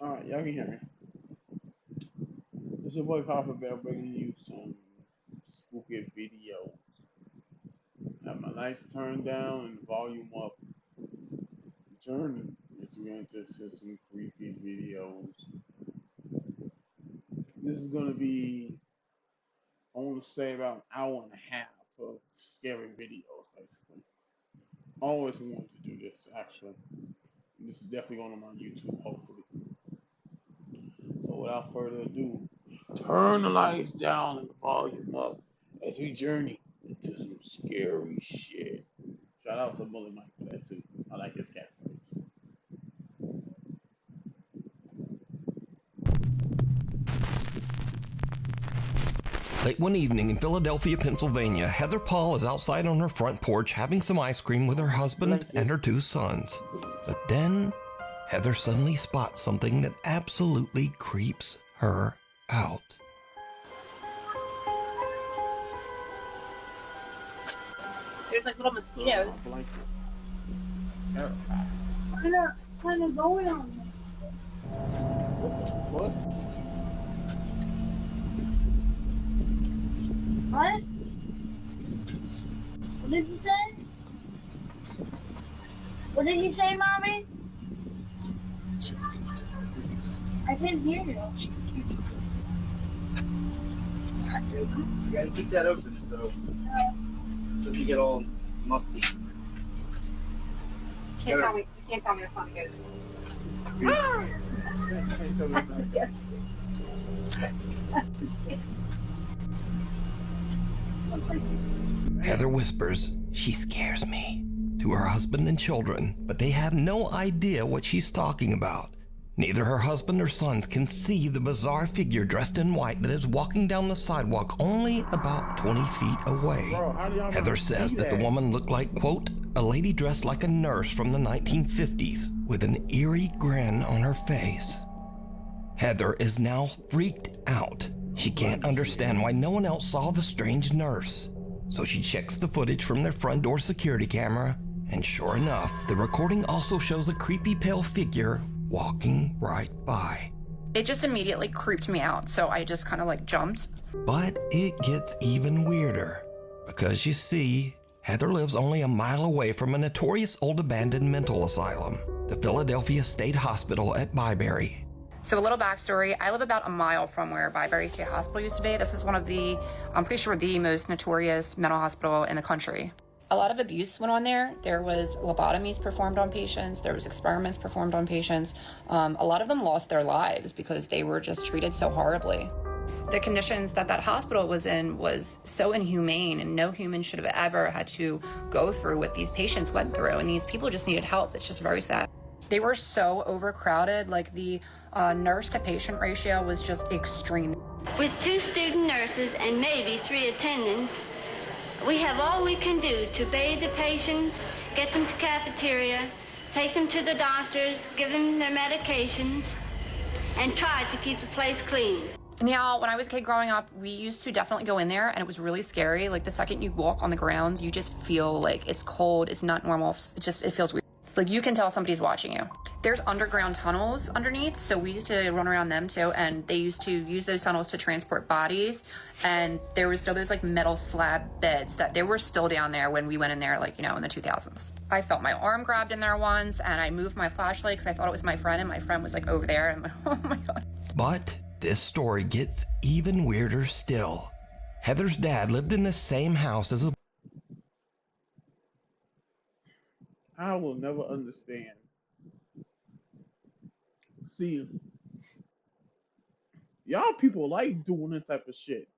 Alright, y'all can hear me. It's your boy Papa Bear bringing you some spooky videos. I have my lights turned down and the volume up. Journey is going to see some creepy videos. This is going to be, I want to say, about an hour and a half of scary videos, basically. I always wanted to do this, actually. This is definitely going on my YouTube, hopefully. So without further ado, turn the lights down and the volume up as we journey into some scary shit. Shout out to Bully Mike for that too. I like his catchphrase. Late one evening in Philadelphia, Pennsylvania, Heather Paul is outside on her front porch having some ice cream with her husband and her two sons. But then, Heather suddenly spots something that absolutely creeps her out. There's like little mosquitoes. Kind of going on me. What? What? What did you say? What did you say, Mommy? I can't hear you. You gotta keep that open so you get all musty. Can't tell me. You can't tell me it's not good. Heather whispers, "She scares me," to her husband and children, but they have no idea what she's talking about. Neither her husband or sons can see the bizarre figure dressed in white that is walking down the sidewalk only about 20 feet away. Heather says that the woman looked like, quote, a lady dressed like a nurse from the 1950s with an eerie grin on her face. Heather is now freaked out. She can't understand why no one else saw the strange nurse. So she checks the footage from their front door security camera, and sure enough, the recording also shows a creepy pale figure walking right by. It just immediately creeped me out, so I just kind of like jumped. But it gets even weirder, because you see, Heather lives only a mile away from a notorious old abandoned mental asylum, the Philadelphia State Hospital at Byberry. So a little backstory, I live about a mile from where Byberry State Hospital used to be. This is one of the, I'm pretty sure, the most notorious mental hospital in the country. A lot of abuse went on there. There was lobotomies performed on patients. There was experiments performed on patients. A lot of them lost their lives because they were just treated so horribly. The conditions that that hospital was in was so inhumane, and no human should have ever had to go through what these patients went through. And these people just needed help. It's just very sad. They were so overcrowded. Like the nurse to patient ratio was just extreme. With 2 student nurses and maybe 3 attendants, we have all we can do to bathe the patients, get them to cafeteria, take them to the doctors, give them their medications, and try to keep the place clean. Now, when I was a kid growing up, we used to definitely go in there, and it was really scary. Like the second you walk on the grounds, you just feel like it's cold, it's not normal, it feels weird. Like you can tell somebody's watching you. There's underground tunnels underneath, so we used to run around them too, and they used to use those tunnels to transport bodies, and there was still those like metal slab beds that they were still down there when we went in there, like, you know, in the 2000s. I felt my arm grabbed in there once, and I moved my flashlight because I thought it was my friend, and my friend was like over there, and I'm like, oh my God. But this story gets even weirder still. Heather's dad lived in the same house as a I will never understand. See, y'all people like doing this type of shit.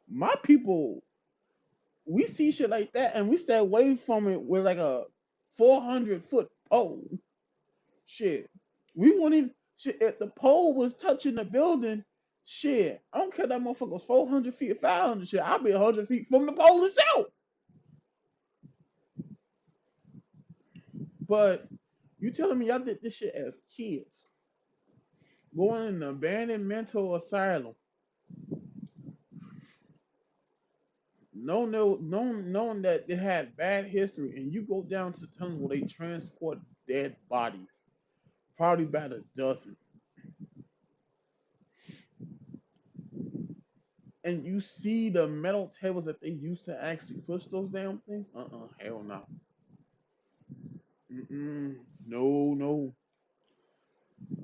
My people, we see shit like that and we stay away from it with like a 400-foot pole. Shit. We won't even, shit, if the pole was touching the building, shit, I don't care that motherfucker was 400 feet or 500 shit, I'll be 100 feet from the pole itself. But you telling me y'all did this shit as kids? Going in an abandoned mental asylum. Knowing that they had bad history, and you go down to tunnels where they transport dead bodies, probably by the dozen. and you see the metal tables that they used to actually push those damn things. Hell no. No, no.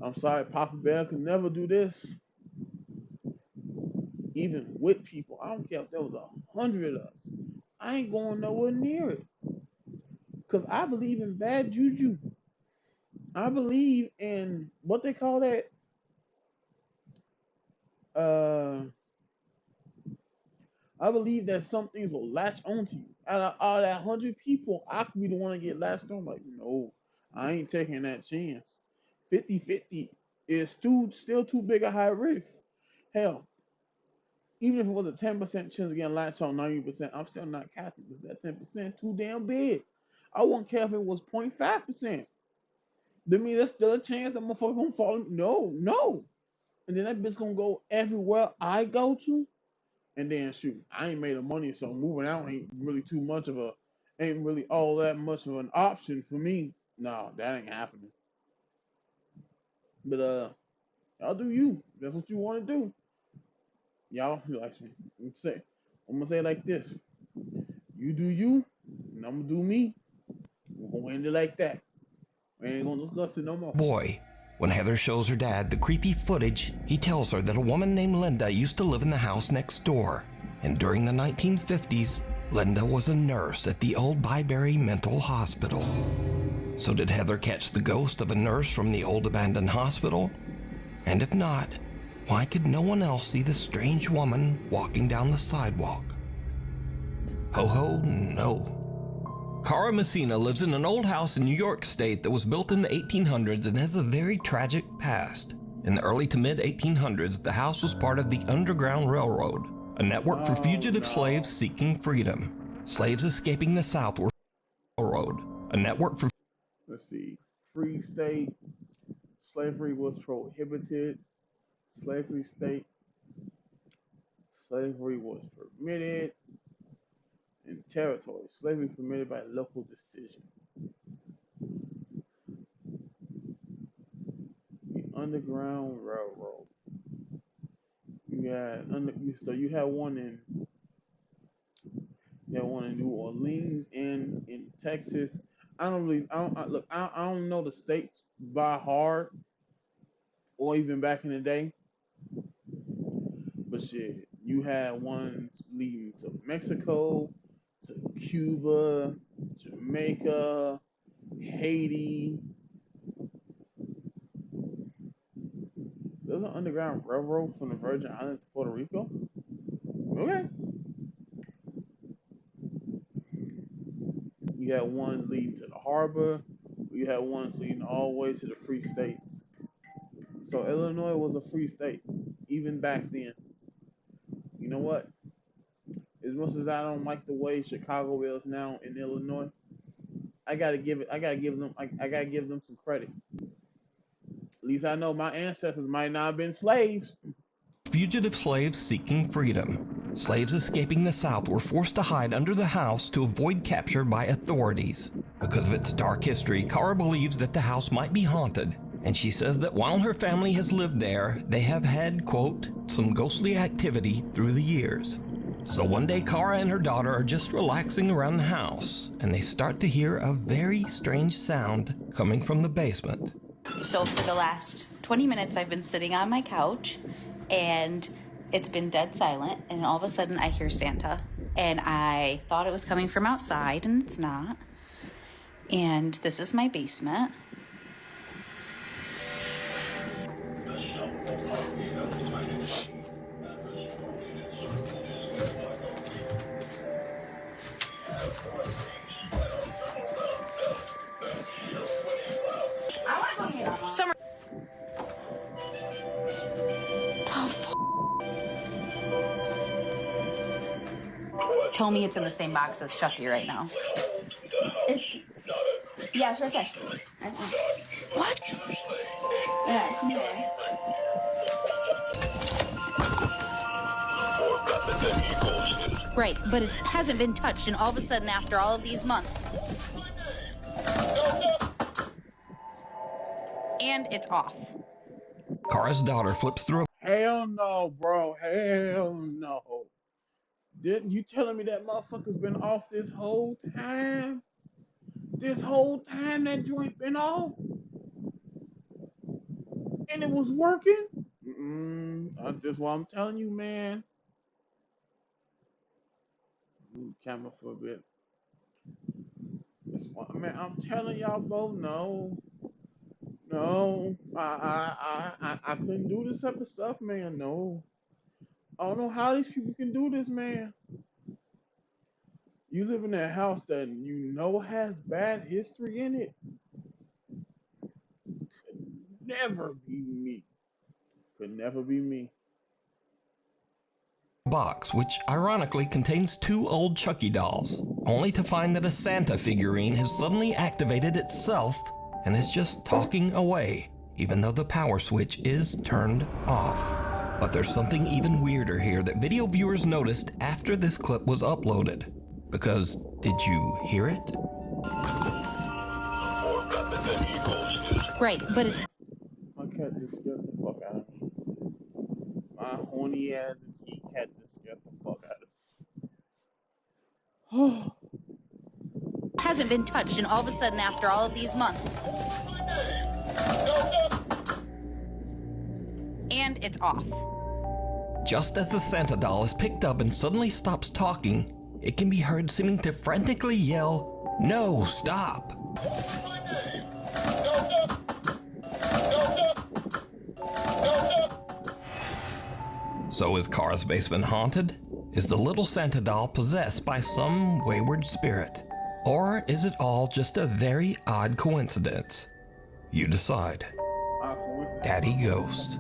I'm sorry, Papa Bear could never do this. Even with people, I don't care if there was 100 of us. I ain't going nowhere near it. Because I believe in bad juju. I believe in what they call that. I believe that some things will latch onto you. Out of that 100 people, I could be the one to get latched on. Like, no, I ain't taking that chance. 50-50 is still too big a high risk. Hell, even if it was a 10% chance of getting latched on 90%, I'm still not catching because that 10% too damn big. I wouldn't care if it was 0.5%. To me, there's still a chance that motherfucker gonna fall. No, no. And then that bitch gonna go everywhere I go to. And then shoot, I ain't made of money, so moving out ain't really ain't really all that much of an option for me. No, that ain't happening. But y'all do you. That's what you want to do. Y'all like I'm gonna say it like this. You do you, and I'm gonna do me. We're gonna end it like that. We ain't gonna discuss it no more. Boy, when Heather shows her dad the creepy footage, he tells her that a woman named Linda used to live in the house next door. And during the 1950s, Linda was a nurse at the old Byberry Mental Hospital. So did Heather catch the ghost of a nurse from the old abandoned hospital? And if not, why could no one else see the strange woman walking down the sidewalk? Ho ho, no. Cara Messina lives in an old house in New York State that was built in the 1800s and has a very tragic past. In the early to mid 1800s, the house was part of the Underground Railroad, a network for fugitive slaves seeking freedom. Slaves escaping the South were railroad, a network for... Let's see. Free state. Slavery was prohibited. Slavery state. Slavery was permitted. In territory. Slavery permitted by local decision. The Underground Railroad. So you had one in New Orleans and in Texas. I don't know the states by heart or even back in the day. But shit, you had ones leading to Mexico, to Cuba, Jamaica, Haiti. There's an underground railroad from the Virgin Islands to Puerto Rico. Okay. You had ones leading to the harbor. You had ones leading all the way to the free states. So Illinois was a free state, even back then. You know what? As much as I don't like the way Chicago is now in Illinois, I gotta give them some credit. At least I know my ancestors might not have been slaves. Fugitive slaves seeking freedom. Slaves escaping the South were forced to hide under the house to avoid capture by authorities. Because of its dark history, Cara believes that the house might be haunted, and she says that while her family has lived there, they have had, quote, some ghostly activity through the years. So one day, Cara and her daughter are just relaxing around the house, and they start to hear a very strange sound coming from the basement. So for the last 20 minutes, I've been sitting on my couch, and it's been dead silent, and all of a sudden I hear Santa, and I thought it was coming from outside, and it's not. And this is my basement. Summer. Tell me it's in the same box as Chucky right now. Yeah, it's right there. What? Yeah, it's in there. Right, but it hasn't been touched, and all of a sudden, after all of these months, and it's off. Cara's daughter flips through Hell no, bro. Hell no. You telling me that motherfucker's been off this whole time? This whole time that joint been off? And it was working? That's why I'm telling you, man. Camera for a bit. That's why, man, I'm telling y'all both, no. No. I couldn't do this type of stuff, man. No. I don't know how these people can do this, man. You live in a house that you know has bad history in it. Could never be me. Could never be me. Box, which ironically contains 2 old Chucky dolls, only to find that a Santa figurine has suddenly activated itself and is just talking away, even though the power switch is turned off. But there's something even weirder here that video viewers noticed after this clip was uploaded. Because, did you hear it? Right, but it's My cat just scared the fuck out of me. My horny ass cat just scared the fuck out of me. hasn't been touched, and all of a sudden, after all of these months, and it's off. Just as the Santa doll is picked up and suddenly stops talking, it can be heard seeming to frantically yell, "No, stop!" So is Cara's basement haunted? Is the little Santa doll possessed by some wayward spirit? Or is it all just a very odd coincidence? You decide. Daddy Ghost.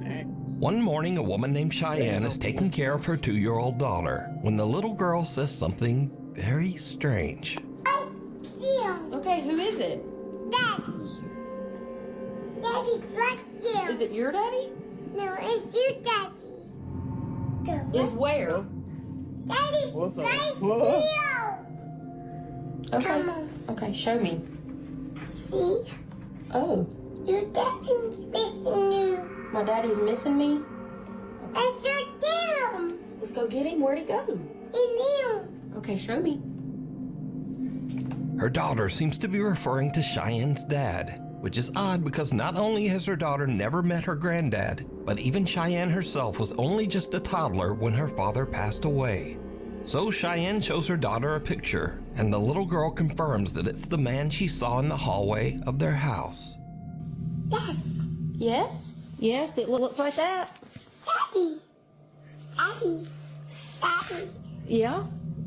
One morning, a woman named Cheyenne is taking care of her 2-year-old daughter when the little girl says something very strange. Okay, who is it? Daddy. Daddy's right there. Is it your daddy? No, it's your daddy. Is where? Daddy's What's up? right What? here. Okay. Come on. Okay, show me. See? Oh, Your daddy's missing you. my daddy's missing me? That's your damn. Let's go get him. Where'd he go? In you. Okay, show me. Her daughter seems to be referring to Cheyenne's dad, which is odd because not only has her daughter never met her granddad, but even Cheyenne herself was only just a toddler when her father passed away. So Cheyenne shows her daughter a picture, and the little girl confirms that it's the man she saw in the hallway of their house. Yes. Yes? Yes, it looks like that. Daddy. Daddy. Daddy. Yeah?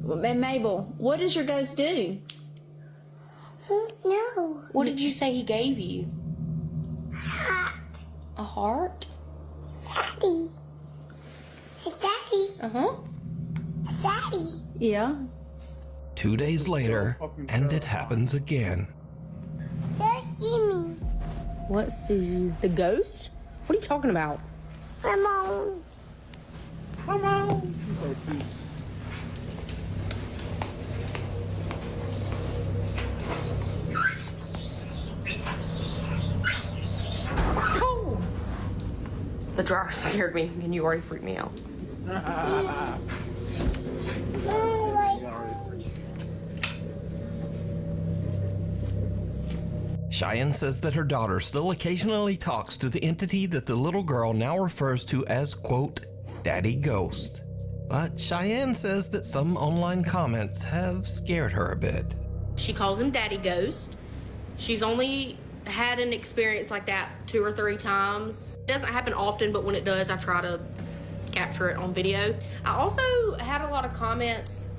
And Mabel, what does your ghost do? No. What did you say he gave you? Hot. A heart? Daddy. Hey, Daddy. Uh-huh. Daddy. Yeah. 2 days later, and it happens again. Just see me. What sees you? The ghost? What are you talking about? Come on. Come on. So cute. Oh! The dryer scared me, and you already freaked me out. Cheyenne says that her daughter still occasionally talks to the entity that the little girl now refers to as, quote, Daddy Ghost. But Cheyenne says that some online comments have scared her a bit. She calls him Daddy Ghost. She's only had an experience like that 2 or 3 times. It doesn't happen often, but when it does, I try to capture it on video. I also had a lot of comments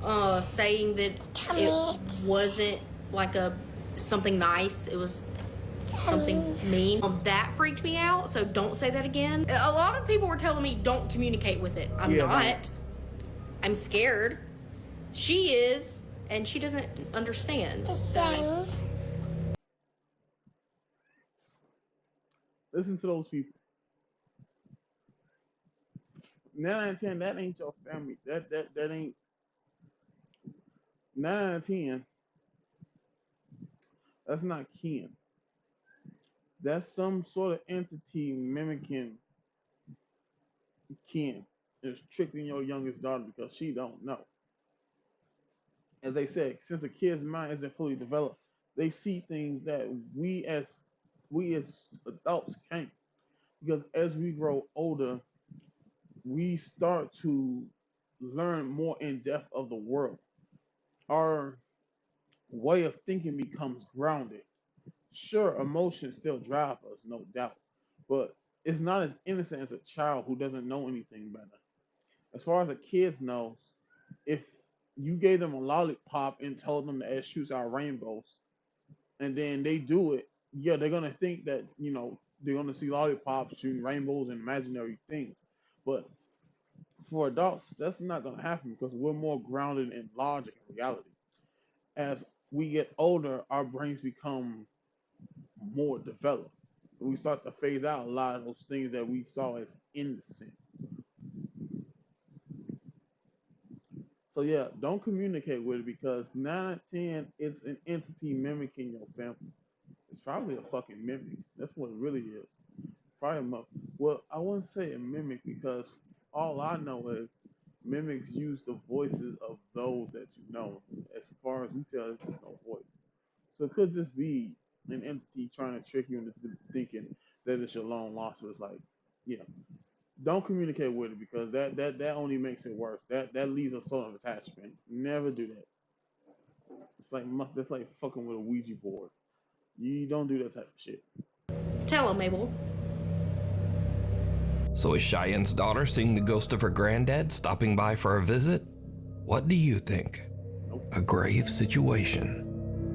saying that it wasn't like something nice. It was something mean. That freaked me out, so don't say that again. A lot of people were telling me don't communicate with it. I'm not. I'm scared. She is, and she doesn't understand. So. Listen to those people. 9 out of 10, that ain't your family. That ain't 9 out of 10. That's not kin. That's some sort of entity mimicking kin. It's tricking your youngest daughter because she don't know. as they said, since a kid's mind isn't fully developed, they see things that we as adults can't. Because as we grow older, we start to learn more in depth of the world. Our way of thinking becomes grounded. Sure, emotions still drive us, no doubt, but it's not as innocent as a child who doesn't know anything better. As far as a kid knows, if you gave them a lollipop and told them that it shoots out rainbows, and then they do it, yeah, they're gonna think that they're gonna see lollipops shooting rainbows and imaginary things. But for adults, that's not gonna happen because we're more grounded in logic and reality. As we get older, our brains become more developed. We start to phase out a lot of those things that we saw as innocent. So yeah, don't communicate with it because 9 out of 10, it's an entity mimicking your family. It's probably a fucking mimic. That's what it really is. Probably well, I wouldn't say a mimic because all I know is mimics use the voices of those that you know. As far as we tell, there's no voice. So it could just be an entity trying to trick you into thinking that it's your long lost. So it's like, yeah, don't communicate with it because that only makes it worse. That leaves a sort of attachment. Never do that. That's like fucking with a Ouija board. You don't do that type of shit. Tell him, Mabel. So is Cheyenne's daughter seeing the ghost of her granddad stopping by for a visit? What do you think? Nope. A grave situation.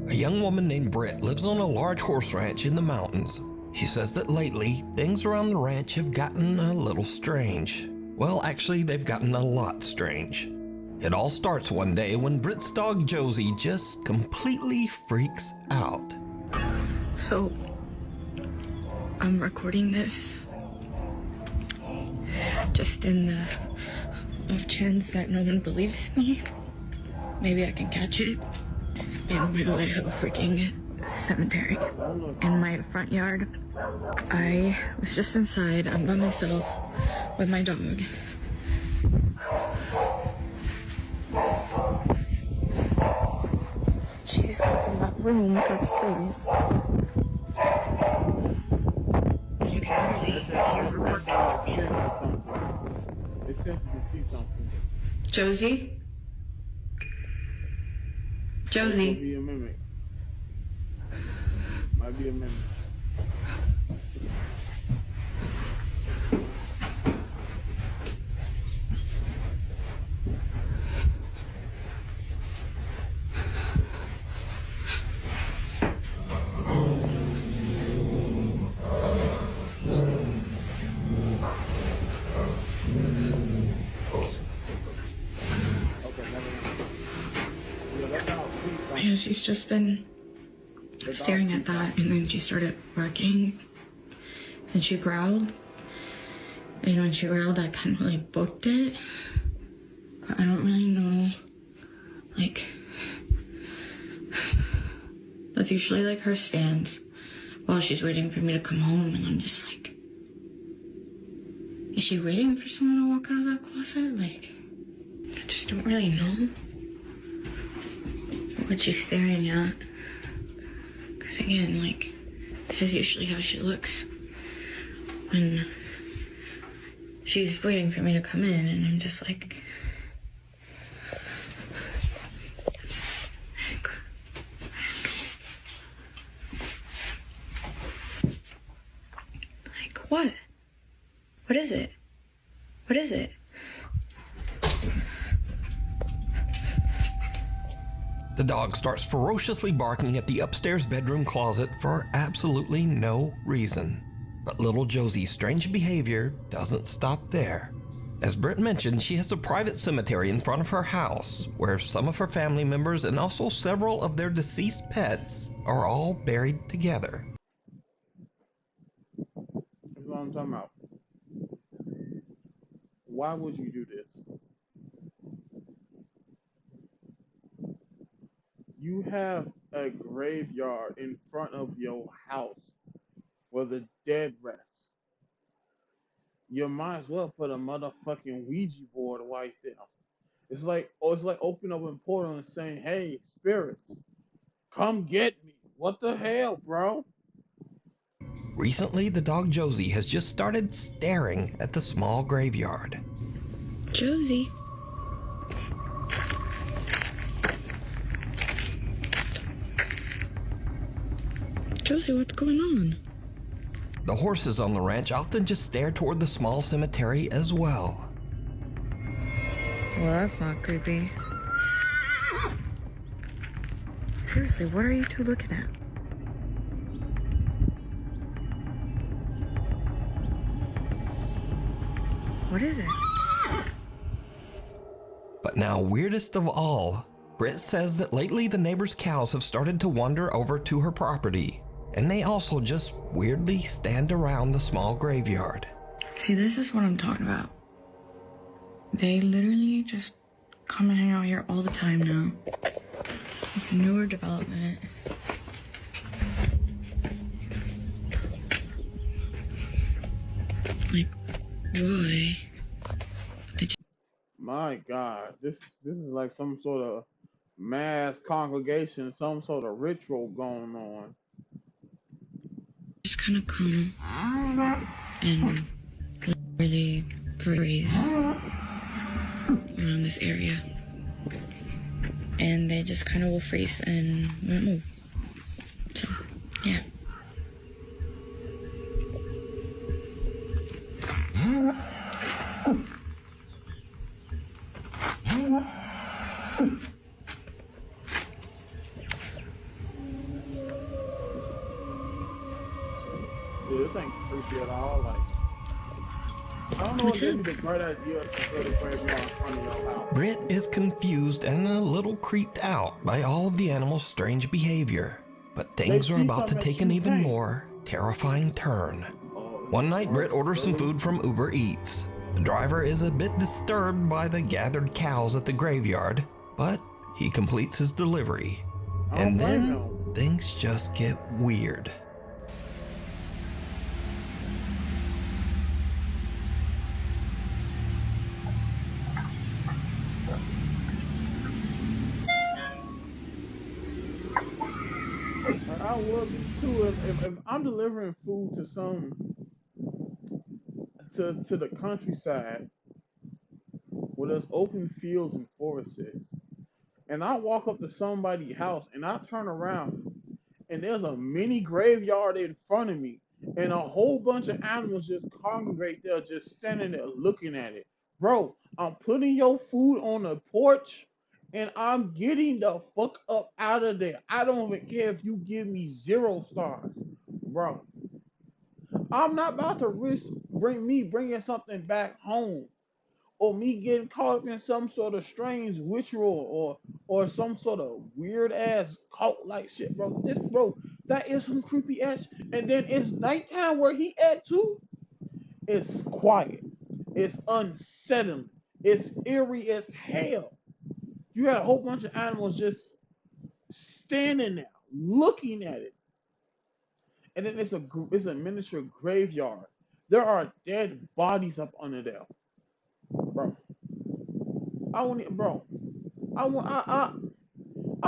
A young woman named Britt lives on a large horse ranch in the mountains. She says that lately, things around the ranch have gotten a little strange. Well, actually, they've gotten a lot strange. It all starts one day when Britt's dog Josie just completely freaks out. So, I'm recording this just in the off chance that no one believes me. Maybe I can catch it. And by the way, I have a freaking cemetery in my front yard. I was just inside. I'm by myself with my dog. She's up in that room upstairs. You can really hear her barking. It senses to see something. Josie? Might Josie? be a mimic. Might be a mimic. And she's just been staring at that, and then she started barking, and she growled, and when she growled, I kind of like booked it, but I don't really know, like, that's usually like her stance while she's waiting for me to come home, and I'm just like, is she waiting for someone to walk out of that closet? Like, I just don't really know what she's staring at. Because again, like, this is usually how she looks when she's waiting for me to come in, and I'm just like, what? What is it? What is it? The dog starts ferociously barking at the upstairs bedroom closet for absolutely no reason. But little Josie's strange behavior doesn't stop there. As Britt mentioned, she has a private cemetery in front of her house where some of her family members and also several of their deceased pets are all buried together. That's what I'm talking about. Why would you do this? You have a graveyard in front of your house where the dead rest. You might as well put a motherfucking Ouija board right there. it's like opening up a portal and saying, "Hey, spirits, come get me." What the hell, bro? Recently, the dog Josie has just started staring at the small graveyard. Josie. Josie, what's going on? The horses on the ranch often just stare toward the small cemetery as well. Well, that's not creepy. Seriously, what are you two looking at? What is it? But now, weirdest of all, Britt says that lately the neighbors' cows have started to wander over to her property, and they also just weirdly stand around the small graveyard. See, this is what I'm talking about. They literally just come and hang out here all the time now. It's a newer development. Like, why did you My God, this is like some sort of mass congregation, some sort of ritual going on. just kind of come and really breathe around this area? And they just kind of will freeze and won't move. So, yeah. Yeah, this ain't creepy at all. Like, I don't know what gave you the bright idea to put a graveyard in front of your house. Britt is confused and a little creeped out by all of the animals' strange behavior. But things are about to take an even more terrifying turn. One night, Britt orders some food from Uber Eats. The driver is a bit disturbed by the gathered cows at the graveyard, but he completes his delivery. And then things just get weird. I would be too if I'm delivering food to to the countryside where there's open fields and forests, and I walk up to somebody's house and I turn around and there's a mini graveyard in front of me and a whole bunch of animals just congregate there, just standing there looking at it. Bro, I'm putting your food on the porch and I'm getting the fuck up out of there. I don't even care if you give me 0 stars. Bro, I'm not about to risk bringing something back home, or me getting caught up in some sort of strange ritual or some sort of weird ass cult like shit, bro. That is some creepy ass. And then it's nighttime where he at too. It's quiet. It's unsettling. It's eerie as hell. You had a whole bunch of animals just standing there looking at it. And then it's a miniature graveyard. There are dead bodies up under there, bro. I won't, bro. I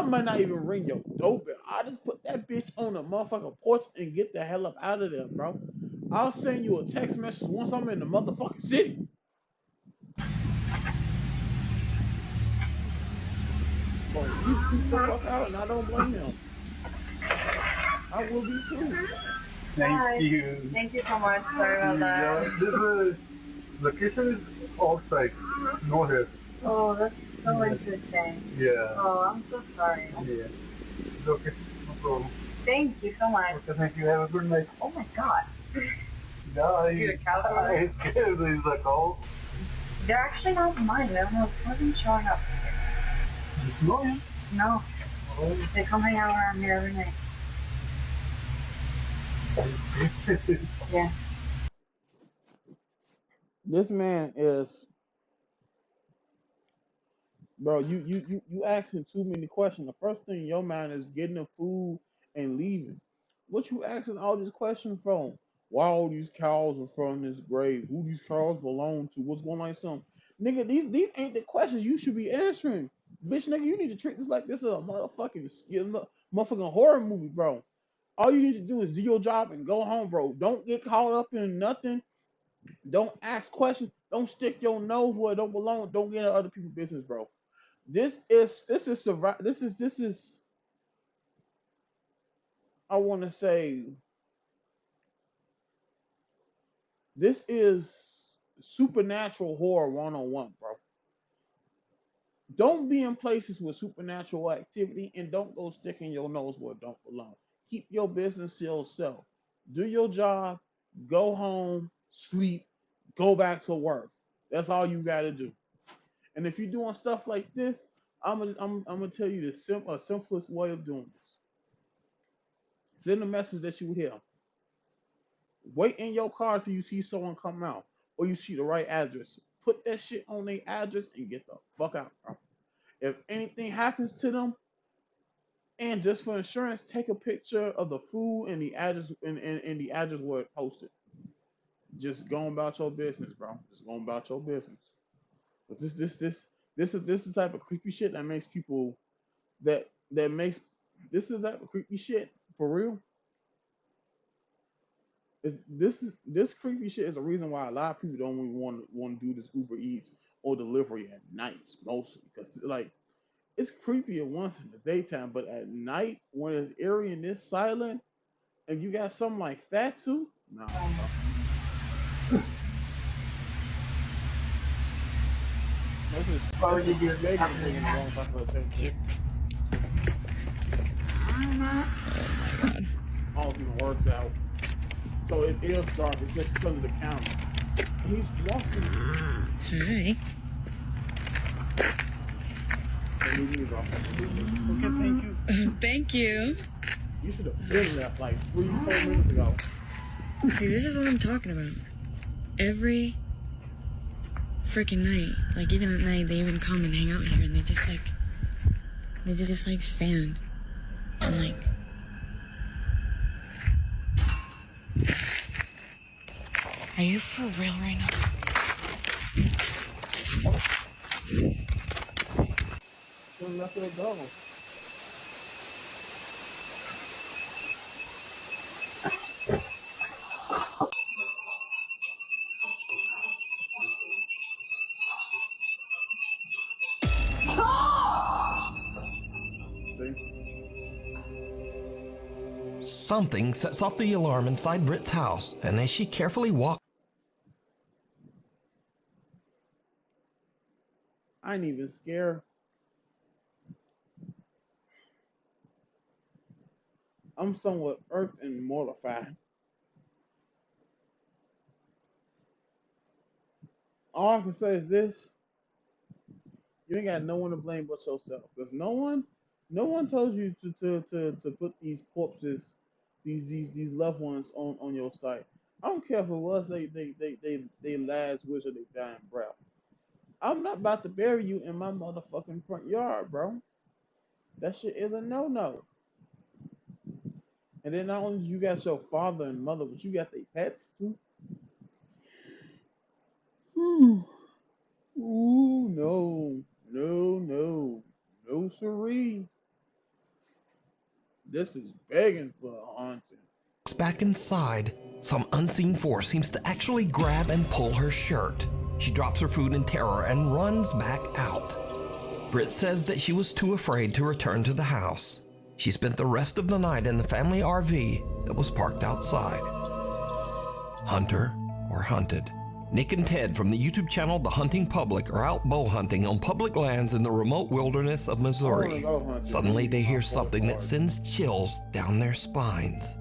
might not even ring your doorbell. I just put that bitch on the motherfucking porch and get the hell up out of there, bro. I'll send you a text message once I'm in the motherfucking city. Bro, you keep the fuck out and I don't blame him. I will be too. Thank you. Thank you so much. Sorry about that. This is location is outside. No here. Oh, that's so interesting. Yeah. Oh, I'm so sorry. Yeah. It's okay. No problem. Thank you so much. Okay, thank you. Have a good night. Oh my god. Yeah, You're a cow. I scared. There's a cow. They're actually not mine. They're wasn't showing up. No, yeah. No. Oh. They come hang out around here every night. Yeah. This man is, bro. You asking too many questions. The first thing in your mind is getting the food and leaving. What you asking all these questions from? Why all these cows in front of this grave? Who these cows belong to? What's going on? Some Nigga, these ain't the questions you should be answering. Bitch, nigga, you need to treat this like this is a motherfucking horror movie, bro. All you need to do is do your job and go home, bro. Don't get caught up in nothing. Don't ask questions. Don't stick your nose where it don't belong. Don't get into other people's business, bro. This is I want to say this is supernatural horror 101, bro. Don't be in places with supernatural activity and don't go sticking your nose where it don't belong. Keep your business to yourself. Do your job, go home, sleep, go back to work. That's all you gotta do. And if you're doing stuff like this, I'm gonna tell you the simplest way of doing this. Send a message that you hear. Wait in your car till you see someone come out or you see the right address. Put that shit on their address and get the fuck out, bro. If anything happens to them, and just for insurance, take a picture of the food and the address and the address where it posted. Just going about your business, bro. Just going about your business. But this is the type of creepy shit that makes people that makes this is the type of creepy shit for real. This creepy shit is a reason why a lot of people don't even want to do this Uber Eats or delivery at nights mostly, because like it's creepy at once in the daytime, but at night when it's eerie and it's silent, and you got something like that too, nah, bro. That's just begging in the wrong type of attention. Oh my god. All even works out. So it is dark. It's just because of the camera. He's walking. Hi. Okay, thank you. Thank you. You should have been left like 3-4 minutes ago. See, this is what I'm talking about. Every freaking night, like even at night, they even come and hang out here, and they just like stand and like. Are you for real right now? Shouldn't let it go. Something sets off the alarm inside Britt's house, and as she carefully walks, I ain't even scared. I'm somewhat irked and mortified. All I can say is this: you ain't got no one to blame but yourself, because no one told you to put these corpses, these loved ones on your site. I don't care if it was they last wish or they dying breath. I'm not about to bury you in my motherfucking front yard, bro. That shit is a no-no. And then not only you got your father and mother, but you got their pets too. Ooh, no, siree. This is begging for a haunting. back inside, some unseen force seems to actually grab and pull her shirt. She drops her food in terror and runs back out. Britt says that she was too afraid to return to the house. She spent the rest of the night in the family RV that was parked outside. Hunter or hunted. Nick and Ted from the YouTube channel The Hunting Public are out bow hunting on public lands in the remote wilderness of Missouri. Suddenly they hear something that sends chills down their spines.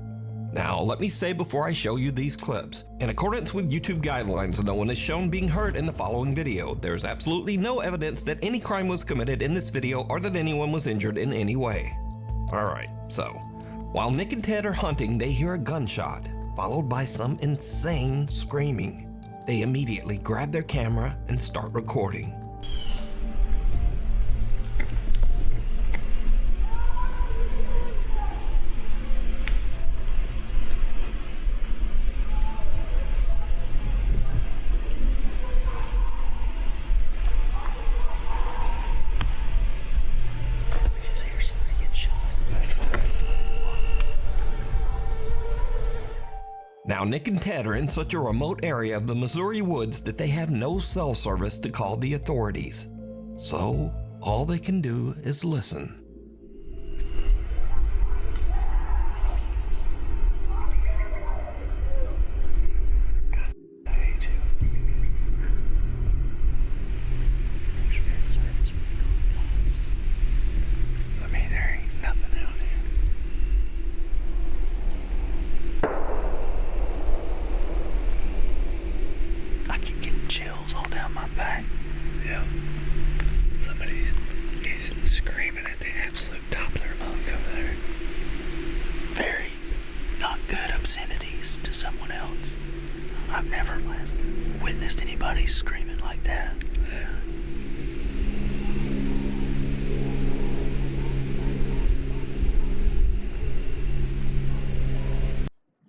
Now, let me say before I show you these clips, in accordance with YouTube guidelines, no one is shown being hurt in the following video. There's absolutely no evidence that any crime was committed in this video or that anyone was injured in any way. Alright, so, while Nick and Ted are hunting, they hear a gunshot, followed by some insane screaming. They immediately grab their camera and start recording. Now, Nick and Ted are in such a remote area of the Missouri woods that they have no cell service to call the authorities. So, all they can do is listen.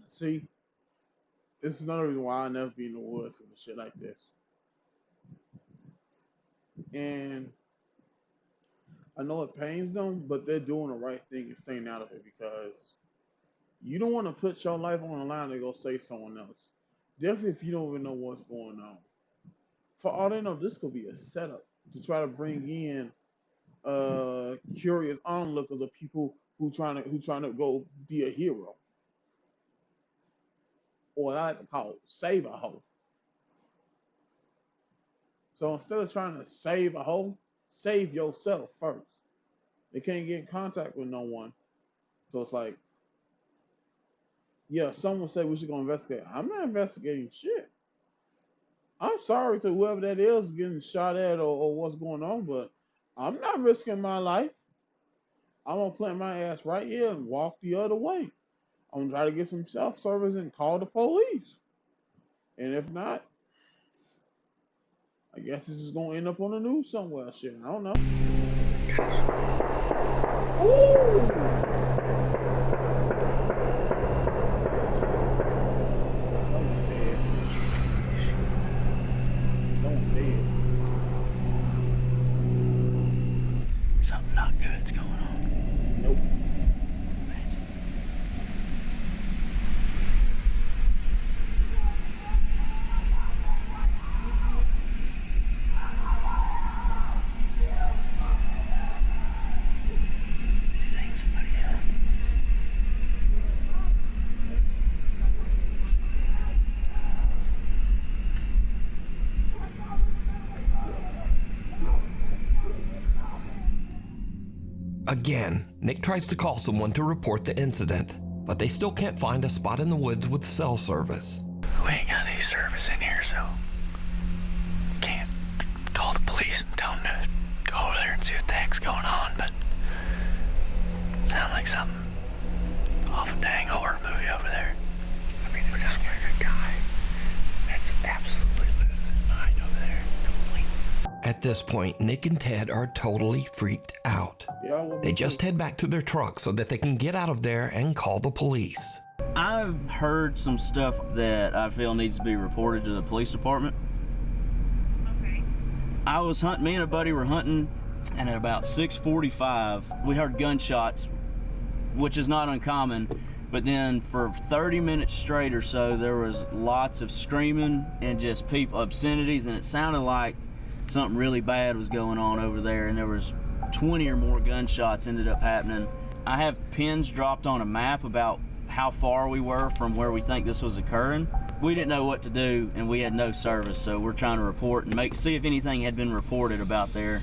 See, this is another reason why I never be in the woods with shit like this. And I know it pains them, but they're doing the right thing and staying out of it because you don't want to put your life on the line to go save someone else. Definitely if you don't even know what's going on. For all they know, this could be a setup to try to bring in curious onlookers of people who trying to go be a hero. Or I like to call it save a hoe. So instead of trying to save a hoe, save yourself first. They can't get in contact with no one. So it's like, yeah, someone said we should go investigate. I'm not investigating shit. I'm sorry to whoever that is getting shot at or what's going on, but I'm not risking my life. I'm going to plant my ass right here and walk the other way. I'm going to try to get some self-service and call the police. And if not, I guess this is going to end up on the news somewhere. Shit, I don't know. Ooh! Something not good's going on. Nope. Again, Nick tries to call someone to report the incident, but they still can't find a spot in the woods with cell service. We ain't got any service in here, so can't call the police and tell them to go over there and see what the heck's going on, but sound like something off a dang horror movie over there. I mean, we're just like a guy that's absolutely losing his mind over there. At this point, Nick and Ted are totally freaked out. They just head back to their truck so that they can get out of there and call the police. I've heard some stuff that I feel needs to be reported to the police department. Okay. I was hunting, me and a buddy were hunting, and at about 6:45, we heard gunshots, which is not uncommon, but then for 30 minutes straight or so, there was lots of screaming and just people, obscenities, and it sounded like something really bad was going on over there, and there was 20 or more gunshots ended up happening. I have pins dropped on a map about how far we were from where we think this was occurring. We didn't know what to do, and we had no service, so we're trying to report and see if anything had been reported about there.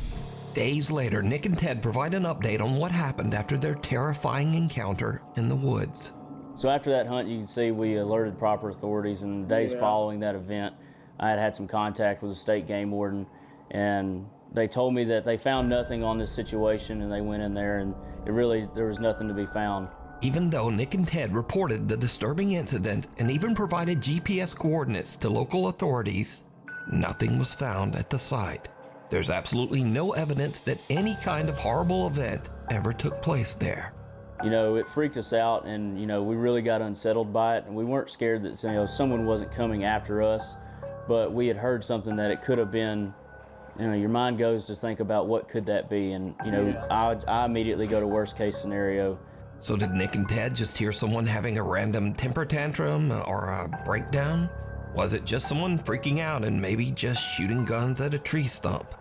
Days later, Nick and Ted provide an update on what happened after their terrifying encounter in the woods. So after that hunt, you can see we alerted proper authorities, and the days following that event, I had some contact with the state game warden, and they told me that they found nothing on this situation, and they went in there, and there was nothing to be found. Even though Nick and Ted reported the disturbing incident and even provided GPS coordinates to local authorities, nothing was found at the site. There's absolutely no evidence that any kind of horrible event ever took place there. You know, it freaked us out, and we really got unsettled by it, and we weren't scared that someone wasn't coming after us, but we had heard something that it could have been. Your mind goes to think about what could that be, and I immediately go to worst case scenario. So did Nick and Ted just hear someone having a random temper tantrum or a breakdown? Was it just someone freaking out and maybe just shooting guns at a tree stump?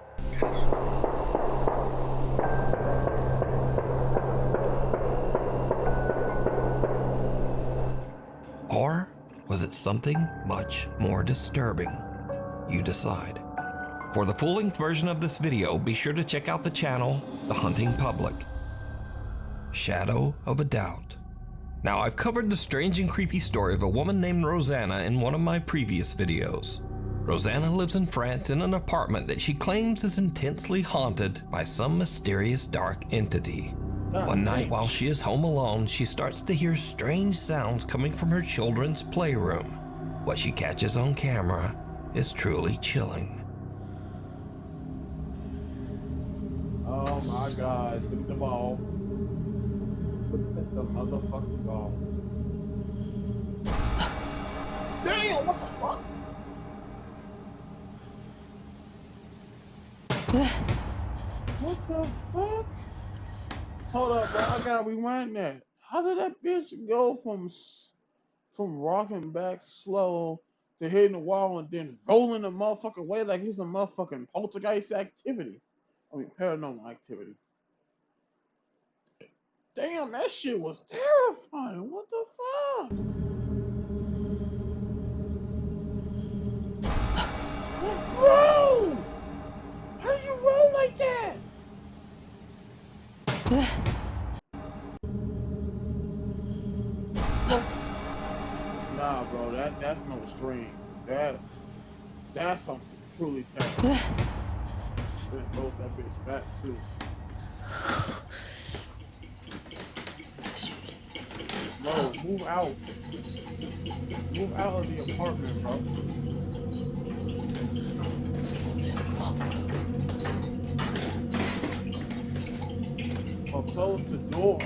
Or was it something much more disturbing? You decide. For the full-length version of this video, be sure to check out the channel, The Hunting Public. Shadow of a Doubt. Now, I've covered the strange and creepy story of a woman named Rosanna in one of my previous videos. Rosanna lives in France in an apartment that she claims is intensely haunted by some mysterious dark entity. One night while she is home alone, she starts to hear strange sounds coming from her children's playroom. What she catches on camera is truly chilling. Oh my God, look at the ball. Look at the motherfucking ball. Damn, what the fuck? What the fuck? Hold up, bro. I gotta rewind that. How did that bitch go from rocking back slow to hitting the wall and then rolling the motherfucking way like he's a motherfucking poltergeist activity? I mean, paranormal activity. Damn, that shit was terrifying. What the fuck? Bro! How do you roll like that? Nah, bro, that's no string. That's something truly terrible. It goes that bitch back too. Bro, move out. Move out of the apartment, bro. Or close the door.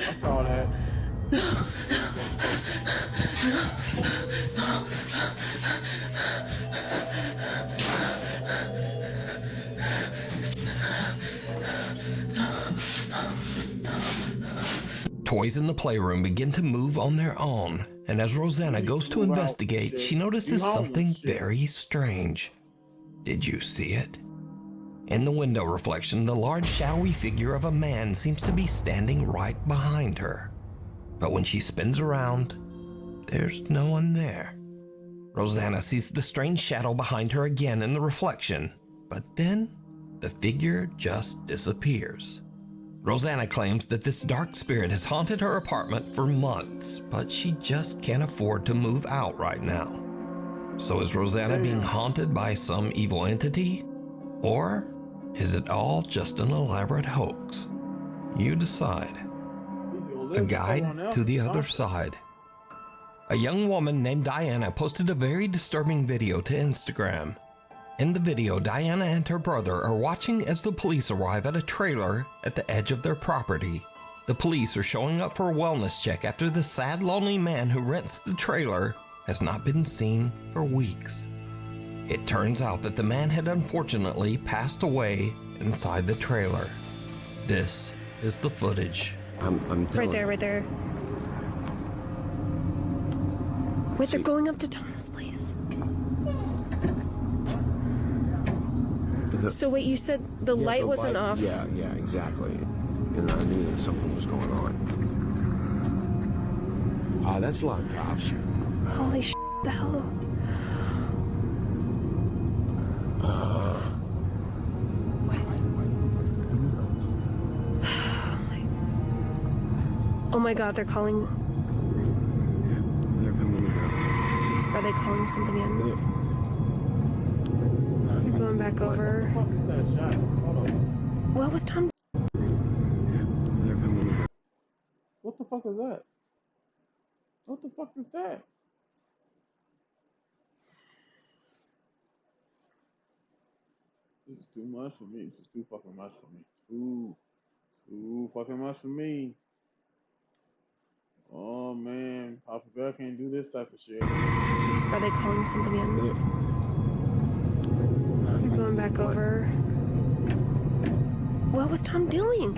I saw that. Toys in the playroom begin to move on their own, and as Rosanna goes to investigate, she notices something very strange. Did you see it? In the window reflection, the large shadowy figure of a man seems to be standing right behind her. But when she spins around, there's no one there. Rosanna sees the strange shadow behind her again in the reflection, but then the figure just disappears. Rosanna claims that this dark spirit has haunted her apartment for months, but she just can't afford to move out right now. So is Rosanna being haunted by some evil entity? Or is it all just an elaborate hoax? You decide. A guide to the other side. A young woman named Diana posted a very disturbing video to Instagram. In the video, Diana and her brother are watching as the police arrive at a trailer at the edge of their property. The police are showing up for a wellness check after the sad, lonely man who rents the trailer has not been seen for weeks. It turns out that the man had unfortunately passed away inside the trailer. This is the footage. Right there. Wait, they're going up to Thomas' place. So wait, you said the light wasn't off? Yeah, exactly. And I knew that something was going on. That's a lot of cops. Holy shit, the hell? Oh my God, they're calling. They're coming in. Are they calling something in? I'm going back over. What was Tom? fuck is that? What the fuck is that? This is too much for me. This is too fucking much for me. Too fucking much for me. Oh man, Papa Bear can't do this type of shit. Are they calling somebody on it? You're going back over. What was Tom doing?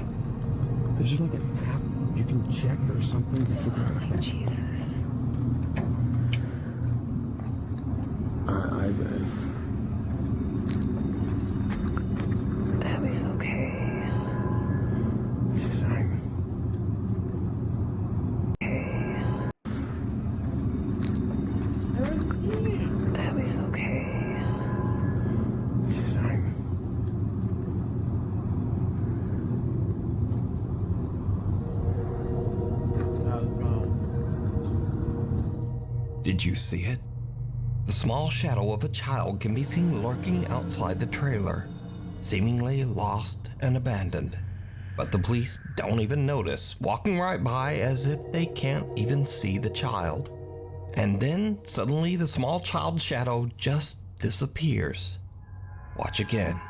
Is there like an app you can check or something to figure out? Oh, Jesus. Abby's okay. She's fine. Abby's okay. She's fine. Did you see it? The small shadow of a child can be seen lurking outside the trailer, seemingly lost and abandoned. But the police don't even notice, walking right by as if they can't even see the child. And then suddenly the small child's shadow just disappears. Watch again.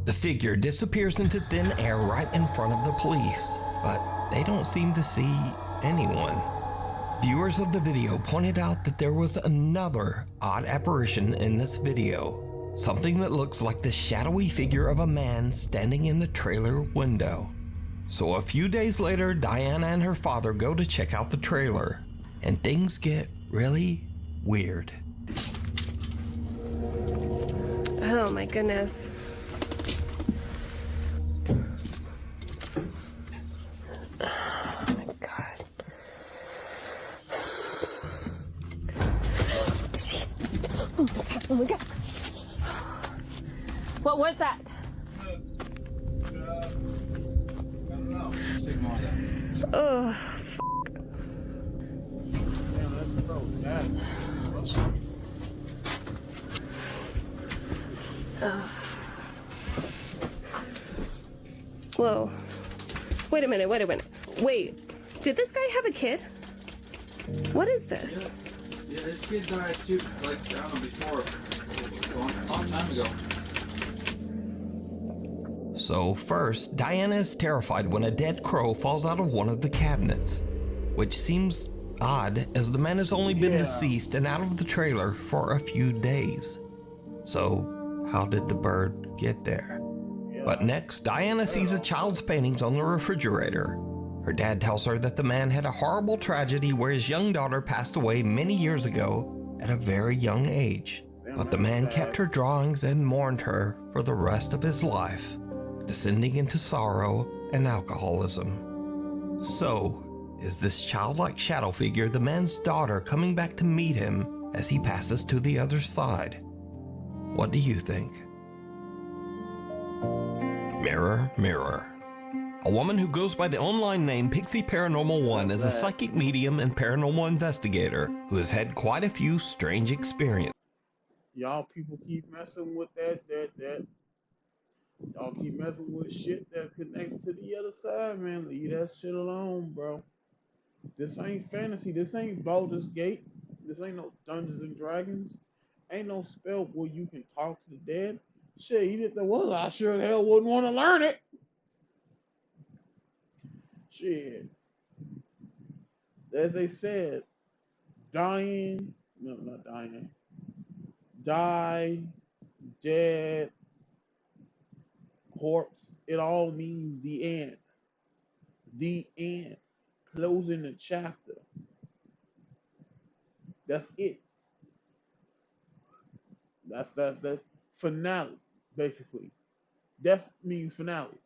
The figure disappears into thin air right in front of the police, but they don't seem to see anyone. Viewers of the video pointed out that there was another odd apparition in this video, something that looks like the shadowy figure of a man standing in the trailer window. So a few days later, Diana and her father go to check out the trailer, and things get really weird. Oh my goodness. Oh my god. What was that? Oh, jeez. Whoa. Wait a minute. Wait. Did this guy have a kid? What is this? Yeah, this kid died too, like, I don't know, before, a long time ago. So first, Diana is terrified when a dead crow falls out of one of the cabinets, which seems odd as the man has only been deceased and out of the trailer for a few days. So how did the bird get there? But next, Diana sees a child's paintings on the refrigerator. Her dad tells her that the man had a horrible tragedy where his young daughter passed away many years ago at a very young age. But the man kept her drawings and mourned her for the rest of his life, descending into sorrow and alcoholism. So, is this childlike shadow figure the man's daughter coming back to meet him as he passes to the other side? What do you think? Mirror, mirror. A woman who goes by the online name Pixie Paranormal 1 is a psychic medium and paranormal investigator who has had quite a few strange experiences. Y'all people keep messing with that. Y'all keep messing with shit that connects to the other side, man. Leave that shit alone, bro. This ain't fantasy. This ain't Baldur's Gate. This ain't no Dungeons and Dragons. Ain't no spell where you can talk to the dead. Shit, even if there was, I sure as hell wouldn't want to learn it. Shit. As they said, dying, no, not dying, die, dead, corpse, it all means the end. The end. Closing the chapter. That's it. That's finale, basically. Death means finale.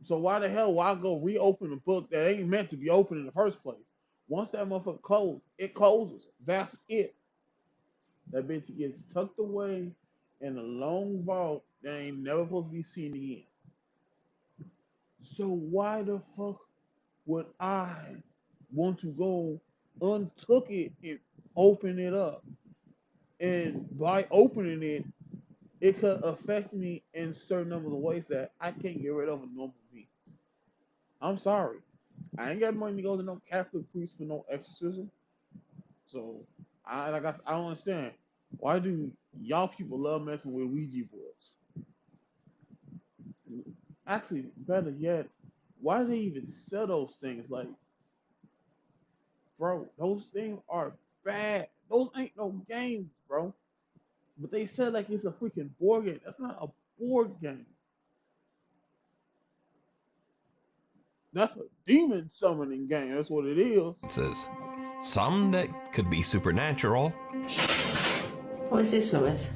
So why the hell why go reopen a book that ain't meant to be open in the first place? Once that motherfucker closes, it closes. That's it. That bitch gets tucked away in a long vault that ain't never supposed to be seen again. So why the fuck would I want to go untook it and opened it up. And by opening it, it could affect me in certain number of ways that I can't get rid of a normal means. I'm sorry. I ain't got money to go to no Catholic priest for no exorcism. So I don't understand. Why do y'all people love messing with Ouija boards? Actually, better yet, why do they even sell those things? Like, bro, those things are bad. Those ain't no games, bro. But they sell like it's a freaking board game. That's not a board game. That's a demon summoning game. That's what it is. Some that could be supernatural. What is this noise?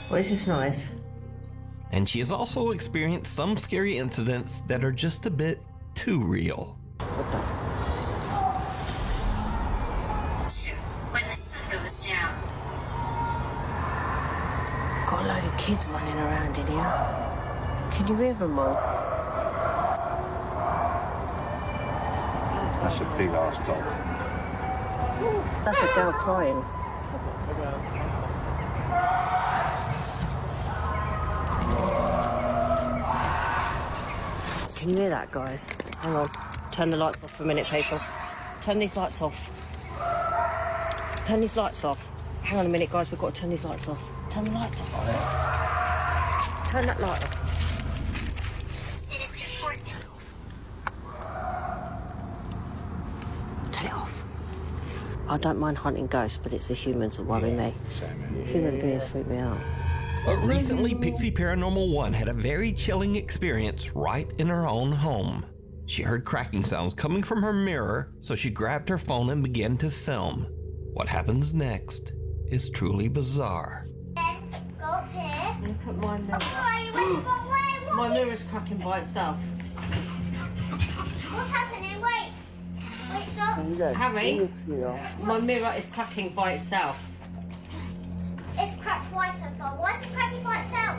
What is this noise? And she has also experienced some scary incidents that are just a bit too real. Soon, when the sun goes down. Got a load of kids running around in here. Can you hear them all? That's a big ass dog. That's a girl crying. Can you hear that, guys? Hang on. Turn the lights off for a minute, people. Turn these lights off. Turn these lights off. Hang on a minute, guys. We've got to turn these lights off. Turn the lights off. Turn that light off. Turn it off. I don't mind hunting ghosts, but it's the humans that worry me. Human beings freak me out. But recently, Pixie Paranormal 1 had a very chilling experience right in her own home. She heard cracking sounds coming from her mirror, so she grabbed her phone and began to film. What happens next is truly bizarre. Go up here. Look at my mirror. Wait, My mirror's cracking by itself. what's happening? Wait, stop. Harry, my mirror is cracking by itself. It's cracked twice so far. Why is it cracking by itself?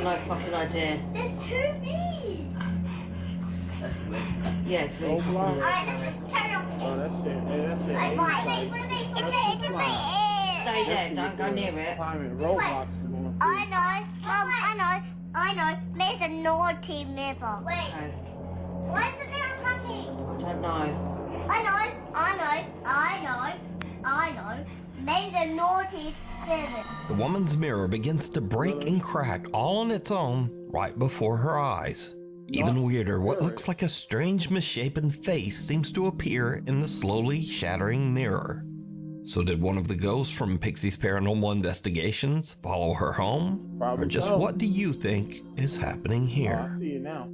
No fucking idea. There's too big. Yeah, it's really cool. Alright, let's just carry on. Oh, that's it. Hey, that's it. Right, wait for me. It's a bit. Stay there, don't go near it. Climbing Roblox is going I know, Mum, I know. There's a naughty mirror. Wait. Why is the mirror cracking? I don't know. I know. Maybe the naughty seven. The woman's mirror begins to break and crack all on its own right before her eyes. Even weirder, what looks like a strange misshapen face seems to appear in the slowly shattering mirror. So did one of the ghosts from Pixie's Paranormal Investigations follow her home? Probably or just so. what do you think is happening here? I see it now.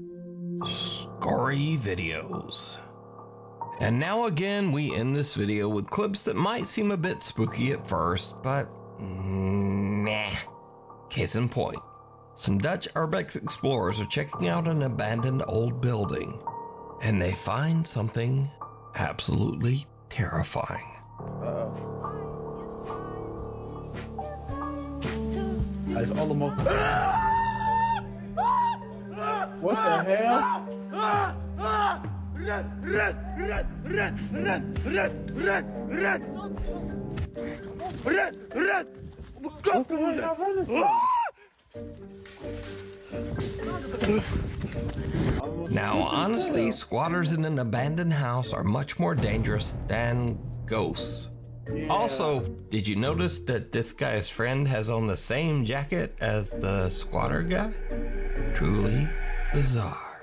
Gory videos. And now again, we end this video with clips that might seem a bit spooky at first, but nah. Case in point, some Dutch urbex explorers are checking out an abandoned old building, and they find something absolutely terrifying. Hij is allemaal... What the hell? Now, honestly, squatters in an abandoned house are much more dangerous than ghosts. Also, did you notice that this guy's friend has on the same jacket as the squatter guy? Truly bizarre.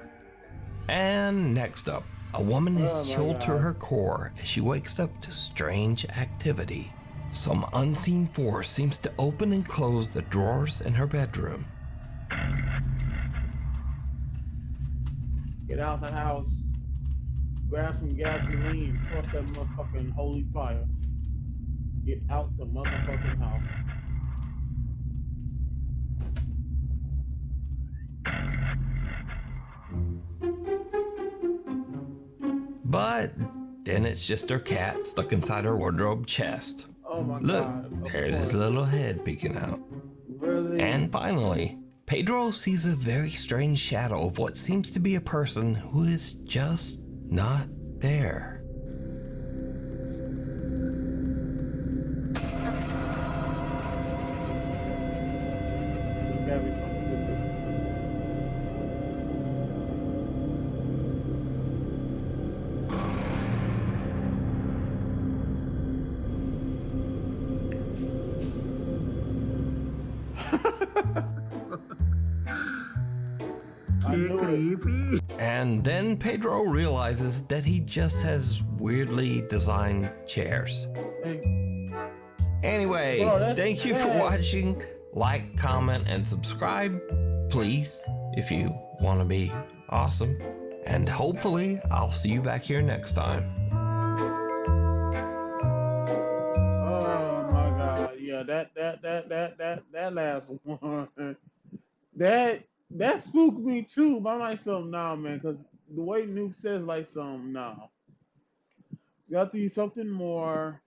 And next up, a woman is chilled to her core as she wakes up to strange activity. Some unseen force seems to open and close the drawers in her bedroom. Get out the house. Grab some gasoline. Cross that motherfucking holy fire. Get out the motherfucking house. But then it's just her cat stuck inside her wardrobe chest. Oh my Look, God. there's his little head peeking out. Really? And finally, Pedro sees a very strange shadow of what seems to be a person who is just not there. There's gotta be something to it. Creepy. And then Pedro realizes that he just has weirdly designed chairs. Anyway, Bro, thank you for watching. Like, comment, and subscribe, please, if you want to be awesome. And hopefully, I'll see you back here next time. Oh my God! Yeah, that last one, that spooked me too. But I'm like, something nah, man, because the way Nuke says, like, something nah. You got to use something more.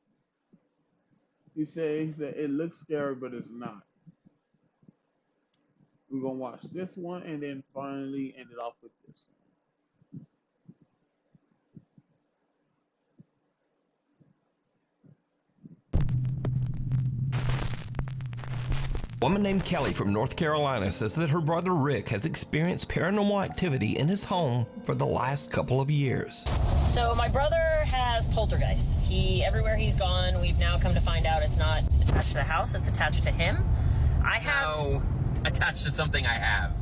He said it looks scary, but it's not. We're gonna watch this one and then finally end it off with this one. A woman named Kelly from North Carolina says that her brother Rick has experienced paranormal activity in his home for the last couple of years. So my brother has poltergeists. Everywhere he's gone, we've now come to find out it's not attached to the house, it's attached to him. I have... No, attached to something I have.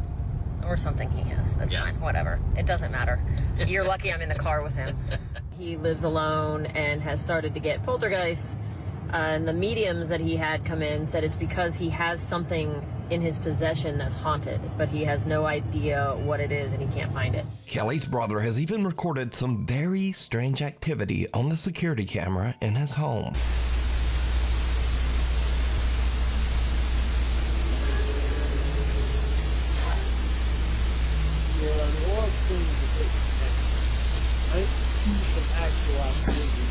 Or something he has. That's fine, whatever. It doesn't matter. You're lucky I'm in the car with him. He lives alone and has started to get poltergeists. And the mediums that he had come in said it's because he has something in his possession that's haunted, but he has no idea what it is and he can't find it. Kelly's brother has even recorded some very strange activity on the security camera in his home. Yeah, the orb seems a bit I see some actual activity.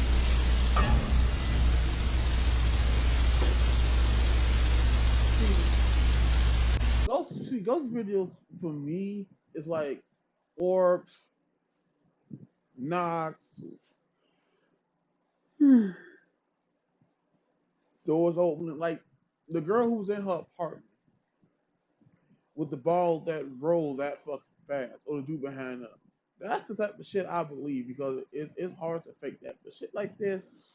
Those videos for me is like orbs, knocks, doors opening, like the girl who was in her apartment with the ball that rolled that fucking fast, or the dude behind her. That's the type of shit I believe because it's hard to fake that. But shit like this,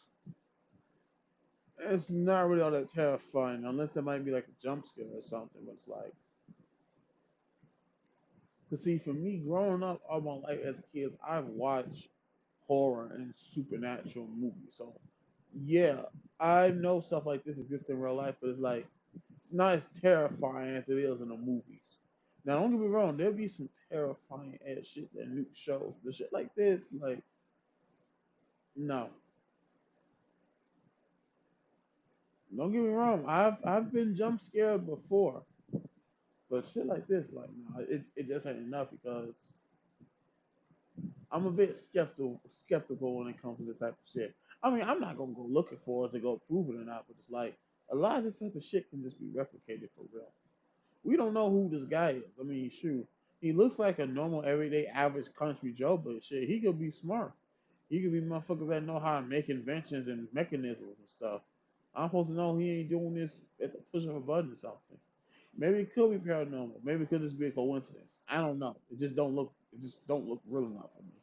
it's not really all that terrifying unless there might be like a jump scare or something. But it's like, cause see, for me, growing up all my life as kids, I've watched horror and supernatural movies. So yeah, I know stuff like this exists in real life, but it's like it's not as terrifying as it is in the movies. Now, don't get me wrong, there'll be some terrifying ass shit that Nuke shows, but shit like this, like, no. Don't get me wrong, I've been jump scared before, but shit like this, like, no, it just ain't enough because I'm a bit skeptical when it comes to this type of shit. I mean, I'm not gonna go looking for it to go prove it or not, but it's like a lot of this type of shit can just be replicated for real. We don't know who this guy is. I mean, shoot, he looks like a normal, everyday, average country Joe, but shit, he could be smart. He could be motherfuckers that know how to make inventions and mechanisms and stuff. I'm supposed to know he ain't doing this at the push of a button or something. Maybe it could be paranormal. Maybe it could just be a coincidence. I don't know. It just don't look real enough for me.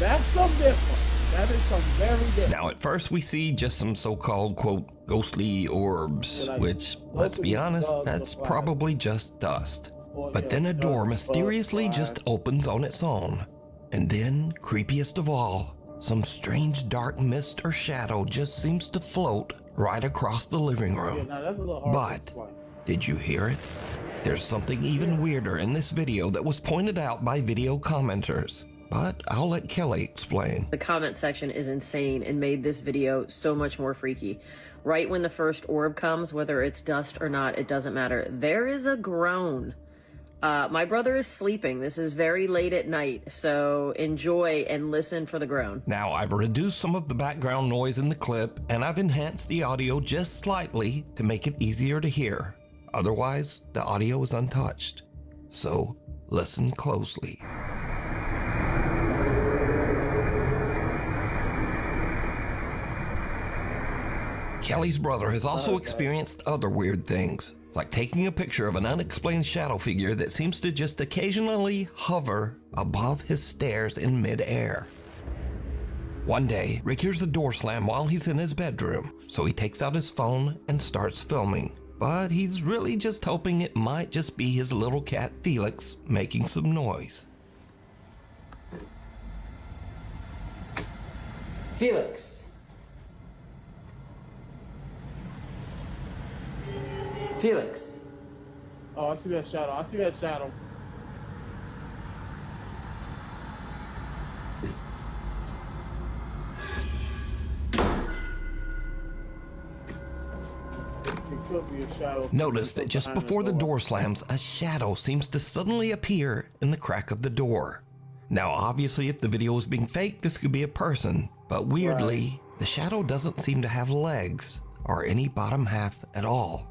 That's something different. That is something very different. Now, at first, we see just some so-called, quote, ghostly orbs, which, let's be honest, that's probably just dust. But then a door mysteriously just opens on its own. And then, creepiest of all, some strange dark mist or shadow just seems to float right across the living room. But, did you hear it? There's something even weirder in this video that was pointed out by video commenters. But I'll let Kelly explain. The comment section is insane and made this video so much more freaky. Right when the first orb comes, whether it's dust or not, it doesn't matter. There is a groan My brother is sleeping. This is very late at night, so enjoy and listen for the groan. Now, I've reduced some of the background noise in the clip, and I've enhanced the audio just slightly to make it easier to hear. Otherwise, the audio is untouched. So, listen closely. Kelly's brother has also experienced other weird things, like taking a picture of an unexplained shadow figure that seems to just occasionally hover above his stairs in midair. One day, Rick hears the door slam while he's in his bedroom, so he takes out his phone and starts filming. But he's really just hoping it might just be his little cat Felix making some noise. Felix. Felix. Oh, I see that shadow. I see that shadow. It could be a shadow. Notice that just before the door slams, a shadow seems to suddenly appear in the crack of the door. Now, obviously, if the video was being faked, this could be a person, but weirdly, the shadow doesn't seem to have legs or any bottom half at all.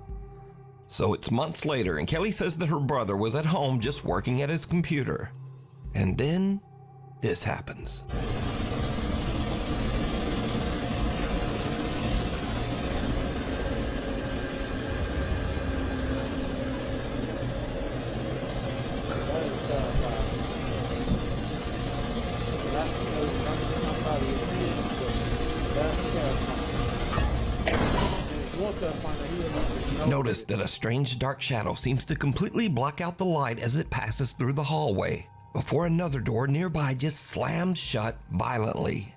So it's months later, and Kelly says that her brother was at home just working at his computer. And then this happens. Notice that a strange dark shadow seems to completely block out the light as it passes through the hallway, before another door nearby just slams shut violently.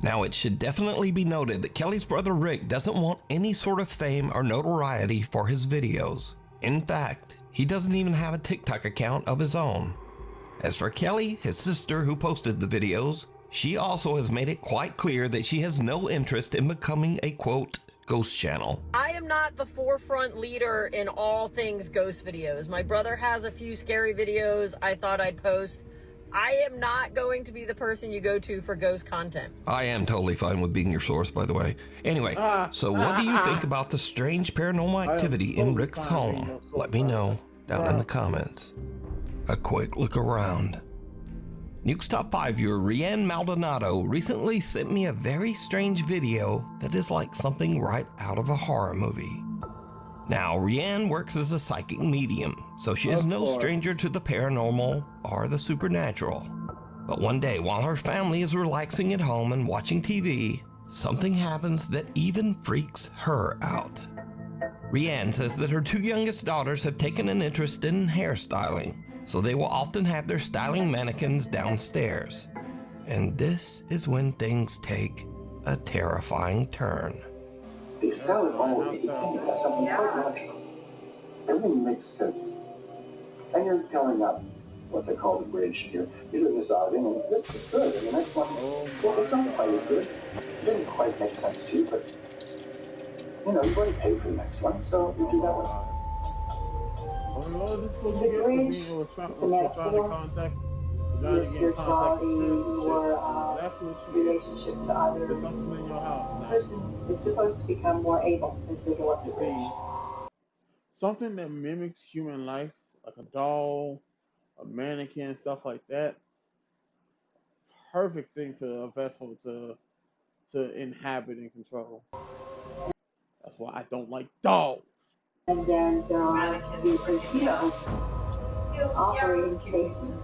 Now, it should definitely be noted that Kelly's brother Rick doesn't want any sort of fame or notoriety for his videos. In fact, he doesn't even have a TikTok account of his own. As for Kelly, his sister who posted the videos, she also has made it quite clear that she has no interest in becoming a, quote, ghost channel. I am not the forefront leader in all things ghost videos. My brother has a few scary videos I thought I'd post. I am not going to be the person you go to for ghost content. I am totally fine with being your source, by the way. Anyway, so what do you think about the strange paranormal activity in Rick's home? Let me know down in the comments. A quick look around. Nuke's Top 5 viewer Rianne Maldonado recently sent me a very strange video that is like something right out of a horror movie. Now, Rianne works as a psychic medium, so she is no stranger to the paranormal or the supernatural. But one day, while her family is relaxing at home and watching TV, something happens that even freaks her out. Rianne says that her two youngest daughters have taken an interest in hairstyling, so they will often have their styling mannequins downstairs. And this is when things take a terrifying turn. They sell it all to something quite natural. Everything makes sense. And you're going up what they call the bridge. You're doing this outing, and this is good. And the next one, well, it's not quite as good. It didn't quite make sense to you, but you know, you've already paid for the next one, so you do that one. The bridge, it's a metaphor. Your spirituality, your relationship to others. The person is supposed to become more able as they go up the bridge. Something that mimics human life, like a doll, a mannequin, stuff like that. Perfect thing for a vessel to inhabit and control. That's why I don't like dolls. And then the torpedoes operating cases and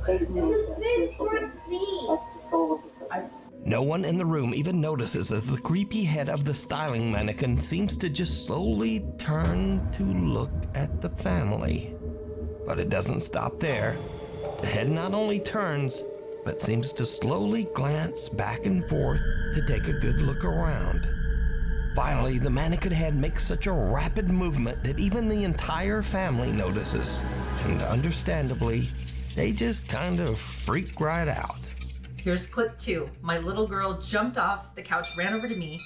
Satan is a spiritual being. That's the soul of the person. No one in the room even notices as the creepy head of the styling mannequin seems to just slowly turn to look at the family. But it doesn't stop there. The head not only turns, but seems to slowly glance back and forth to take a good look around. Finally, the mannequin head makes such a rapid movement that even the entire family notices. And understandably, they just kind of freak right out. Here's clip 2. My little girl jumped off the couch, ran over to me.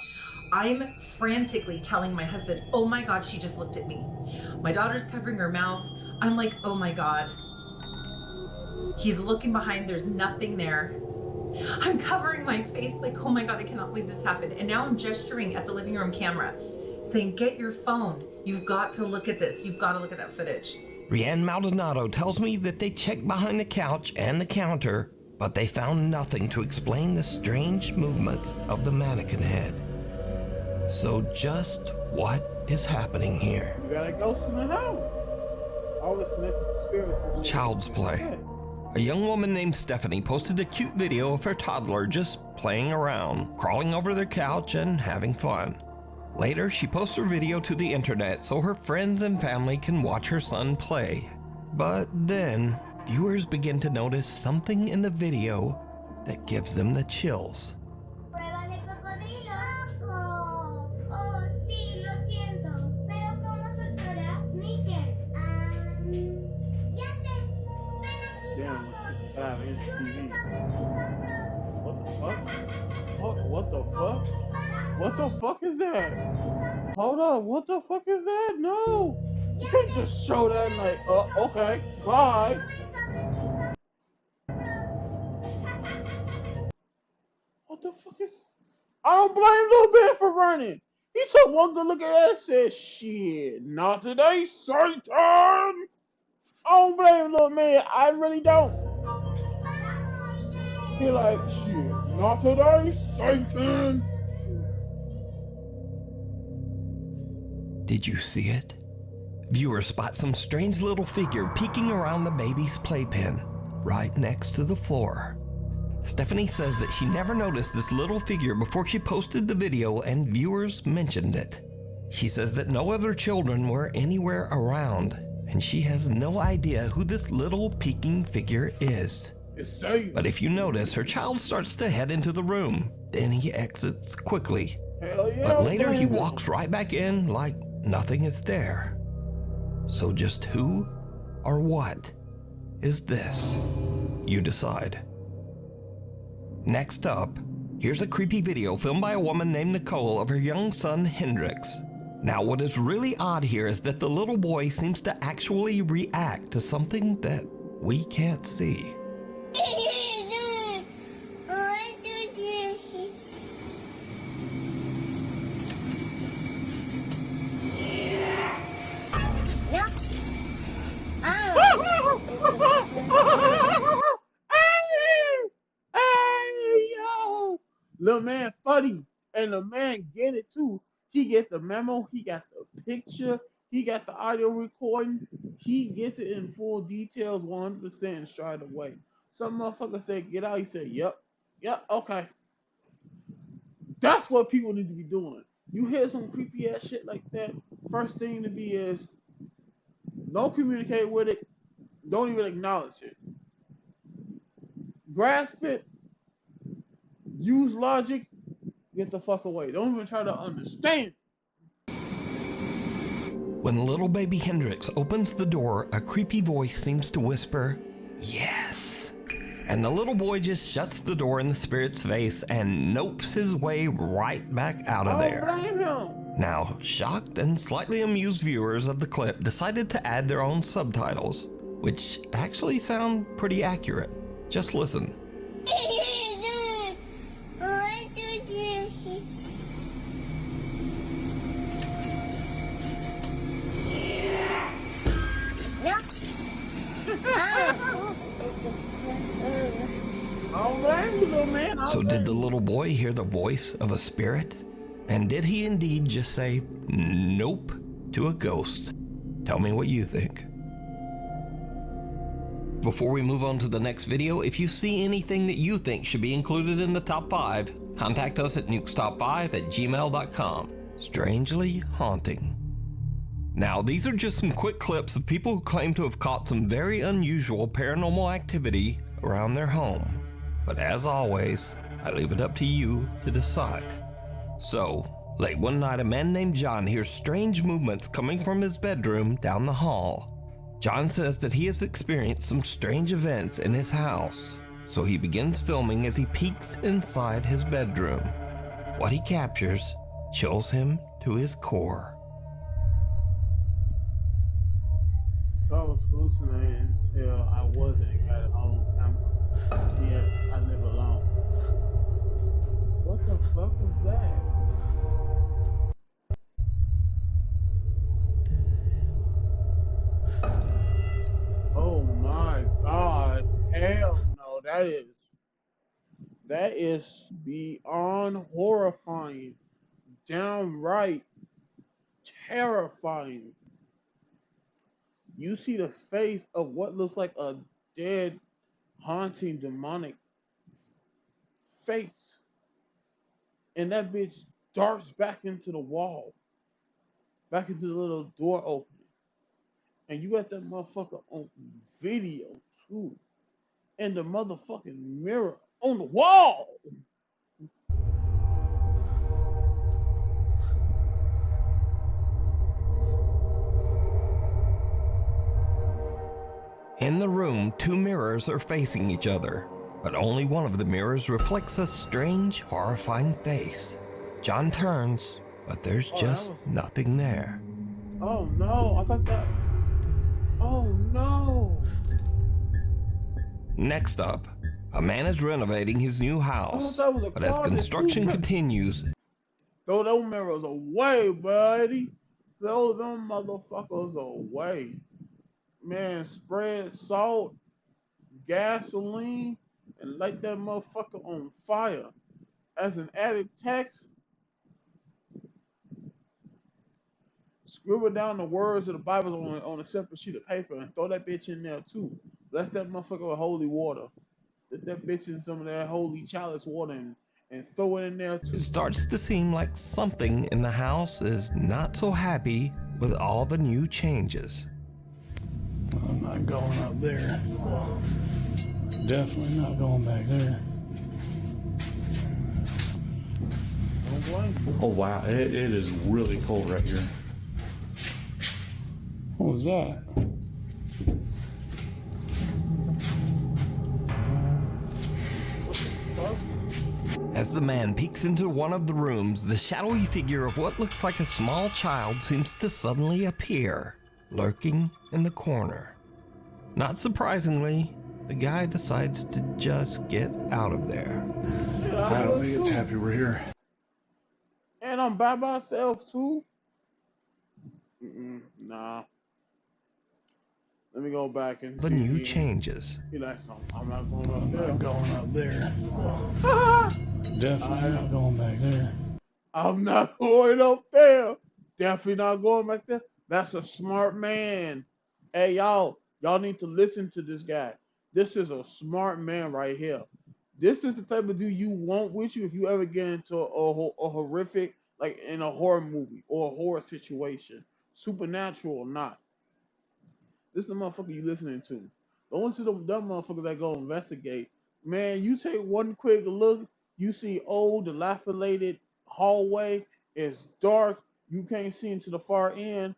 I'm frantically telling my husband, oh my God, she just looked at me. My daughter's covering her mouth. I'm like, oh my God. He's looking behind, there's nothing there. I'm covering my face like, oh my God, I cannot believe this happened. And now I'm gesturing at the living room camera, saying, get your phone. You've got to look at this. You've got to look at that footage. Rianne Maldonado tells me that they checked behind the couch and the counter, but they found nothing to explain the strange movements of the mannequin head. So just what is happening here? We got a ghost in the house. All this connected to spirits. Child's play. A young woman named Stephanie posted a cute video of her toddler just playing around, crawling over their couch and having fun. Later, she posts her video to the internet so her friends and family can watch her son play. But then, viewers begin to notice something in the video that gives them the chills. What the fuck? What the fuck is that? Hold up, what the fuck is that? No! You can't just show that and like, okay, bye. What the fuck is... I don't blame Lil Ben for running. He took one good look at that and said, shit, not today, Satan! I don't blame Lil Man, I really don't. He like, shit, not today, Satan! Did you see it? Viewers spot some strange little figure peeking around the baby's playpen, right next to the floor. Stephanie says that she never noticed this little figure before she posted the video and viewers mentioned it. She says that no other children were anywhere around, and she has no idea who this little peeking figure is. But if you notice, her child starts to head into the room. Then he exits quickly. But later he walks right back in like nothing is there. So just who or what is this? You decide. Next up, here's a creepy video filmed by a woman named Nicole of her young son Hendrix. Now what is really odd here is that the little boy seems to actually react to something that we can't see. Little man funny, and the man get it too. He get the memo, he got the picture, he got the audio recording, he gets it in full details 100% straight away. Some motherfucker said get out, he said yep, okay. That's what people need to be doing. You hear some creepy ass shit like that, first thing to be is don't communicate with it, don't even acknowledge it. Grasp it, use logic, get the fuck away. Don't even try to understand. When little baby Hendrix opens the door, a creepy voice seems to whisper, yes. And the little boy just shuts the door in the spirit's face and nopes his way right back out of there. Now, shocked and slightly amused viewers of the clip decided to add their own subtitles, which actually sound pretty accurate. Just listen. So did the little boy hear the voice of a spirit? And did he indeed just say nope to a ghost? Tell me what you think. Before we move on to the next video, if you see anything that you think should be included in the top 5, contact us at nukestop5@gmail.com. Strangely haunting. Now, these are just some quick clips of people who claim to have caught some very unusual paranormal activity around their home. But as always, I leave it up to you to decide. So, late one night, a man named John hears strange movements coming from his bedroom down the hall. John says that he has experienced some strange events in his house, so he begins filming as he peeks inside his bedroom. What he captures chills him to his core. That was cool. until I wasn't and got it on camera. Yeah, I live alone. What the fuck was that? Oh my god. Hell no. That is beyond horrifying. Downright terrifying. You see the face of what looks like a dead, haunting, demonic face. And that bitch darts back into the wall. Back into the little door opening. And you got that motherfucker on video too. And the motherfucking mirror on the wall. In the room, two mirrors are facing each other, but only one of the mirrors reflects a strange, horrifying face. John turns, but there's just nothing there. Oh no, I thought that. Oh no. Next up, a man is renovating his new house, but as construction continues, throw those mirrors away, buddy. Throw them motherfuckers away. Man, spread salt, gasoline, and light that motherfucker on fire. As an added text, scribble down the words of the Bible on a separate sheet of paper and throw that bitch in there too. Bless that motherfucker with holy water. Let that bitch in some of that holy chalice water and throw it in there too. it starts to seem like something in the house is not so happy with all the new changes. I'm not going up there. Definitely not going back there. Oh wow, it is really cold right here. What was that? As the man peeks into one of the rooms, the shadowy figure of what looks like a small child seems to suddenly appear, lurking in the corner. Not surprisingly, the guy decides to just get out of there. I don't think it's happy we're here. And I'm by myself too? Nah. Let me go back and The new changes. I'm not going up there. I'm not going up there. Definitely not going back there. I'm not going up there. Definitely not going back there. That's a smart man. Hey, y'all need to listen to this guy. This is a smart man right here. This is the type of dude you want with you if you ever get into a horrific, like in a horror movie or a horror situation, supernatural or not. This is the motherfucker you listening to. Don't listen to them dumb motherfuckers that go investigate. Man, you take one quick look, you see dilapidated hallway. It's dark. You can't see into the far end.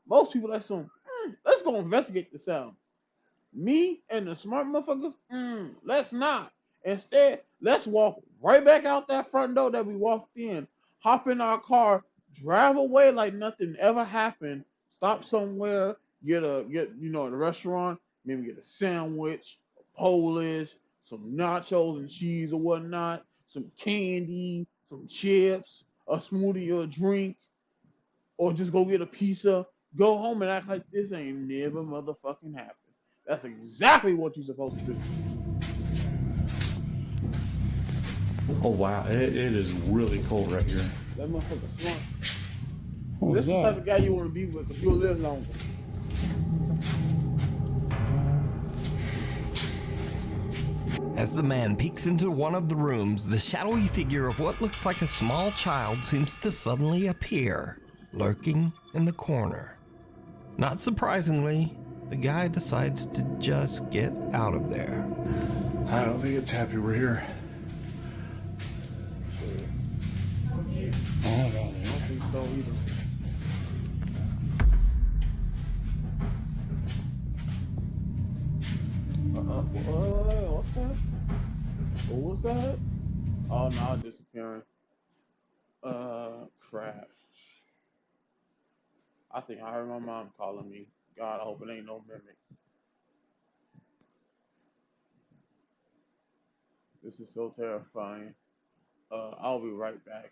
Most people like some, let's go investigate the sound. Me and the smart motherfuckers, let's not. Instead, let's walk right back out that front door that we walked in, hop in our car, drive away like nothing ever happened, stop somewhere, get a restaurant, maybe get a sandwich, a Polish, some nachos and cheese or whatnot, some candy, some chips, a smoothie or a drink, or just go get a pizza, go home and act like this ain't never motherfucking happened. That's exactly what you're supposed to do. Oh wow, it is really cold right here. That motherfucker smart. What This is was the that? type of guy you want to be with because you'll live longer. As the man peeks into one of the rooms, the shadowy figure of what looks like a small child seems to suddenly appear, lurking in the corner. Not surprisingly, the guy decides to just get out of there. I don't think it's happy we're here. I don't think so either. What's that? What was that? Oh no, disappearing. Crap. I think I heard my mom calling me. God, I hope it ain't no mimic. This is so terrifying. I'll be right back.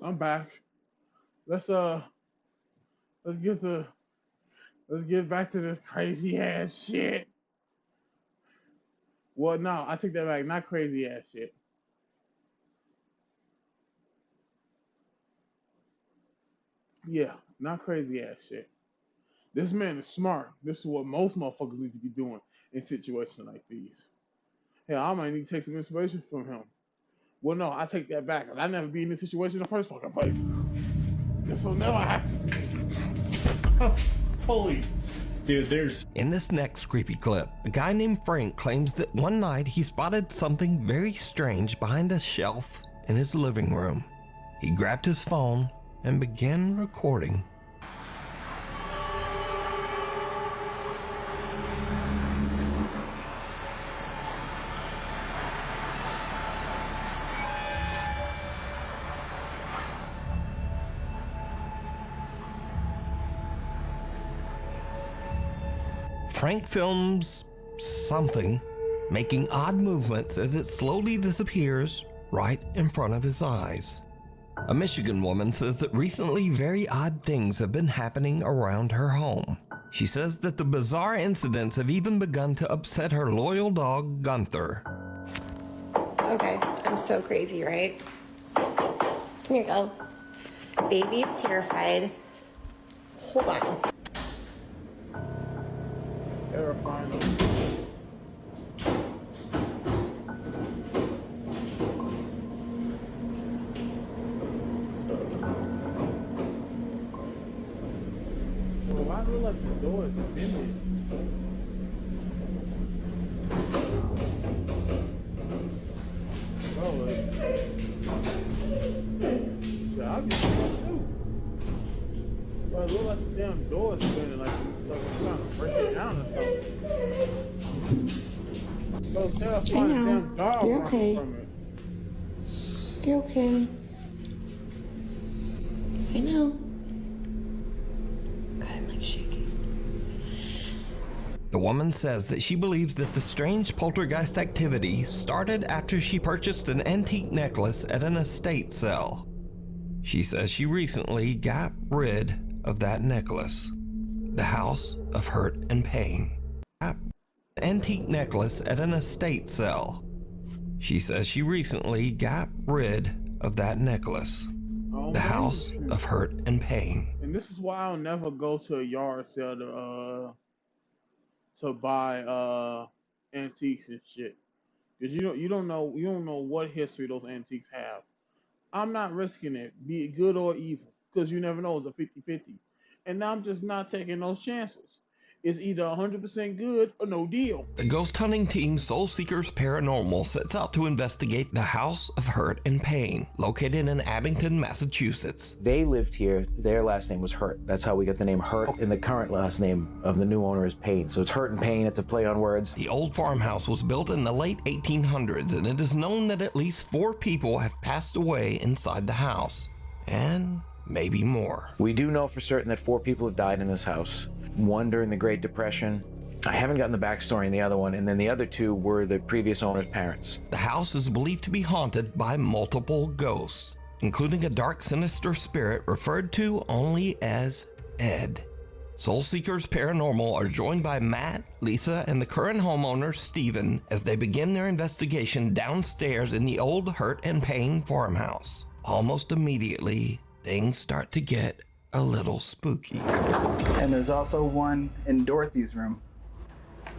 I'm back. Let's get back to this crazy ass shit. Well, no, I take that back. Not crazy ass shit. Yeah, not crazy ass shit. This man is smart. This is what most motherfuckers need to be doing in situations like these. Hell, I might need to take some inspiration from him. Well, no, I take that back. I never be in this situation in the first fucking place. This will never happen to me. Holy. Dude, there's... In this next creepy clip, a guy named Frank claims that one night he spotted something very strange behind a shelf in his living room. He grabbed his phone and began recording. Frank films something, making odd movements as it slowly disappears right in front of his eyes. A Michigan woman says that recently very odd things have been happening around her home. She says that the bizarre incidents have even begun to upset her loyal dog, Gunther. Okay, I'm so crazy, right? Here you go. Baby is terrified. Hold on. Terrifying. Well, why do it like the door is bending? Oh, shit, I'll get some too. Well, it looks like the damn door is bending, like it's trying to break it down or something. So terrifying, damn dog You're running okay. from it. You're okay. I know. God, I'm like shaking. The woman says that she believes that the strange poltergeist activity started after she purchased an antique necklace at an estate sale. She says she recently got rid of that necklace. The house of hurt and pain. An antique necklace at an estate sale. She says she recently got rid of that necklace. The house of hurt and pain. And this is why I'll never go to a yard sale to buy antiques and shit. Because you don't know what history those antiques have. I'm not risking it, be it good or evil, because you never know. It's a 50-50. And I'm just not taking those chances. It's either 100% good or no deal. The ghost hunting team Soul Seekers Paranormal sets out to investigate the House of Hurt and Pain, located in Abington, Massachusetts. They lived here. Their last name was Hurt. That's how we got the name Hurt, and the current last name of the new owner is Pain. So it's Hurt and Pain. It's a play on words. The old farmhouse was built in the late 1800s, and it is known that at least 4 people have passed away inside the house, and maybe more. We do know for certain that 4 people have died in this house. 1 during the Great Depression. I haven't gotten the backstory in the other one, and then the other 2 were the previous owner's parents. The house is believed to be haunted by multiple ghosts, including a dark, sinister spirit referred to only as Ed. Soul Seekers Paranormal are joined by Matt, Lisa, and the current homeowner, Steven, as they begin their investigation downstairs in the old Hurt and Pain farmhouse. Almost immediately, things start to get a little spooky. And there's also one in Dorothy's room.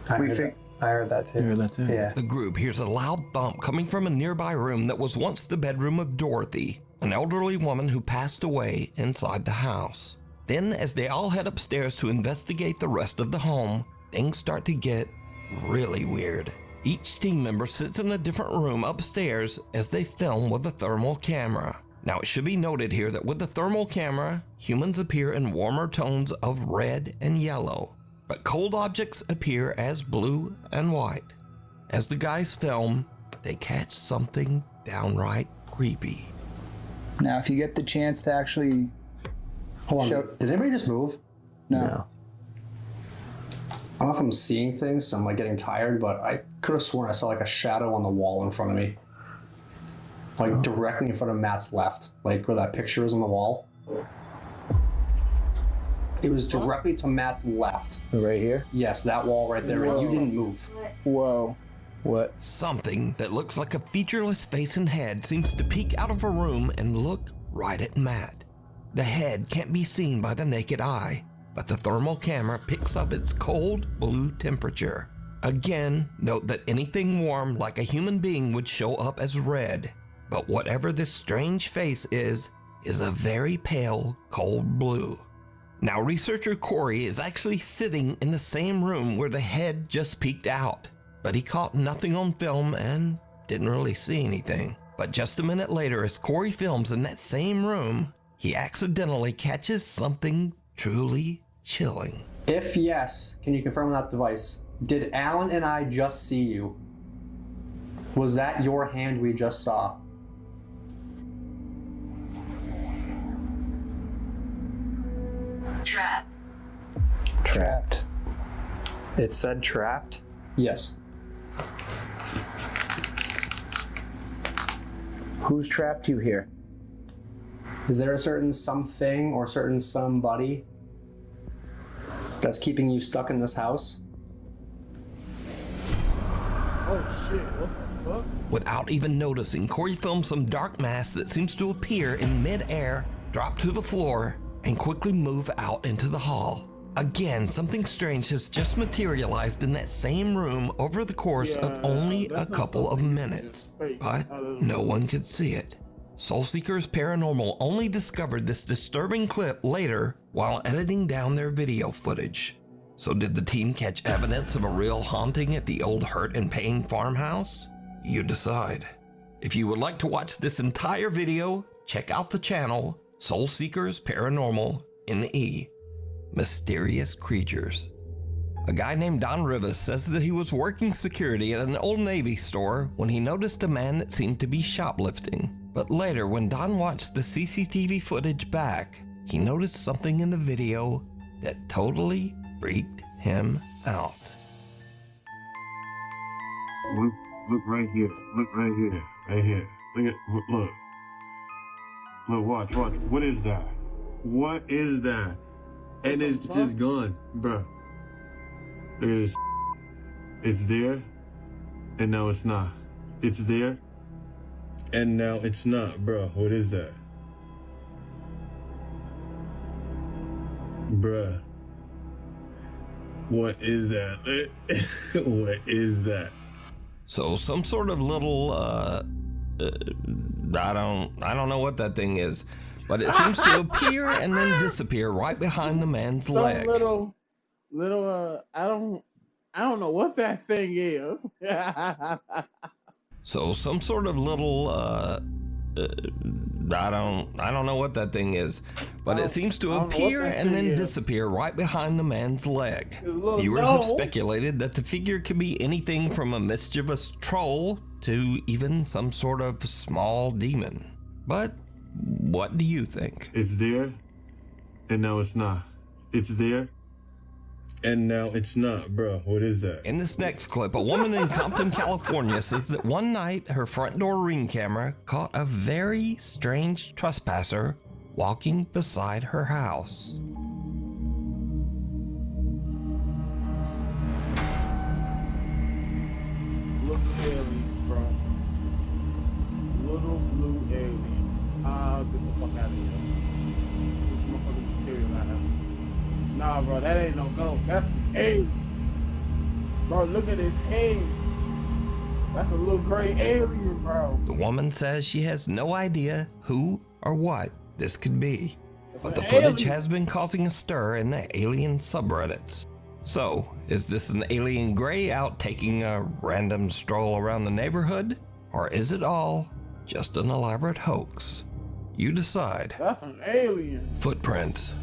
I heard that too. Yeah. The group hears a loud thump coming from a nearby room that was once the bedroom of Dorothy, an elderly woman who passed away inside the house. Then, as they all head upstairs to investigate the rest of the home, things start to get really weird. Each team member sits in a different room upstairs as they film with a thermal camera. Now, it should be noted here that with the thermal camera, humans appear in warmer tones of red and yellow, but cold objects appear as blue and white. As the guys film, they catch something downright creepy. Now, if you get the chance to actually... Hold on, did anybody just move? No. I don't know if I'm seeing things, so I'm like getting tired, but I could have sworn I saw like a shadow on the wall in front of me. like directly in front of Matt's left, like where that picture is on the wall. It was directly to Matt's left. Right here? Yes, that wall right there. Whoa. You didn't move. Whoa. What? Something that looks like a featureless face and head seems to peek out of a room and look right at Matt. The head can't be seen by the naked eye, but the thermal camera picks up its cold blue temperature. Again, note that anything warm like a human being would show up as red, but whatever this strange face is a very pale, cold blue. Now, researcher Corey is actually sitting in the same room where the head just peeked out, but he caught nothing on film and didn't really see anything. But just a minute later, as Corey films in that same room, he accidentally catches something truly chilling. If yes, can you confirm on that device? Did Alan and I just see you? Was that your hand we just saw? Trap. Trapped. It said trapped? Yes. Who's trapped you here? Is there a certain something or certain somebody that's keeping you stuck in this house? Oh shit, what the fuck? Without even noticing, Corey films some dark mass that seems to appear in mid-air, drop to the floor, and quickly move out into the hall. Again, something strange has just materialized in that same room over the course of only a couple of minutes, but no one could see it. Soul Seekers Paranormal only discovered this disturbing clip later while editing down their video footage. So did the team catch evidence of a real haunting at the old Hurt and Pain farmhouse? You decide. If you would like to watch this entire video, check out the channel Soul Seekers Paranormal NE. Mysterious Creatures. A guy named Don Rivas says that he was working security at an Old Navy store when he noticed a man that seemed to be shoplifting. But later, when Don watched the CCTV footage back, he noticed something in the video that totally freaked him out. Look right here. Look right here. Right here. Look. Look, watch. What is that? What is that? And it's just gone, bruh. It's there, and now it's not. It's there, and now it's not, bruh. What is that? Bruh. What is that? What is that? So some sort of little, I don't know what that thing is, but it seems to appear and then disappear right behind the man's leg. Little, I don't know what that thing is. So some sort of little, I don't know what that thing is, but it seems to appear and then disappear right behind the man's leg. Viewers have speculated that the figure could be anything from a mischievous troll to even some sort of small demon. But what do you think? It's there, and now it's not. It's there, and now it's not, bro. What is that? In this next clip, a woman in Compton, California says that one night her front door Ring camera caught a very strange trespasser walking beside her house. Look aliens, bro. Little blue alien. Get the fuck out of here. This motherfucker materialized. Nah, bro, that ain't no ghost. That's an alien. Bro, look at his head. That's a little gray alien, bro. The woman says she has no idea who or what this could be, but the footage has been causing a stir in the alien subreddits. So, is this an alien gray out taking a random stroll around the neighborhood? Or is it all just an elaborate hoax? You decide. That's an alien. Footprints.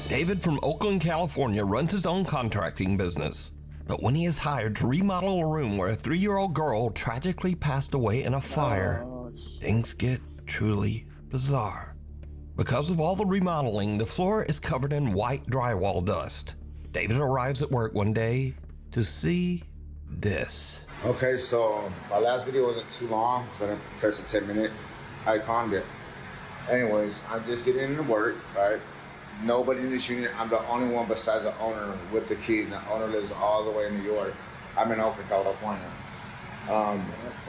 David from Oakland, California runs his own contracting business. But when he is hired to remodel a room where a 3-year-old girl tragically passed away in a fire, things get truly bizarre. Because of all the remodeling, the floor is covered in white drywall dust. David arrives at work one day to see this. Okay, so my last video wasn't too long because I didn't press a 10-minute icon there. Anyways, I'm just getting into work, right? Nobody in this unit. I'm the only one besides the owner with the key. And the owner lives all the way in New York. I'm in Oakland, California.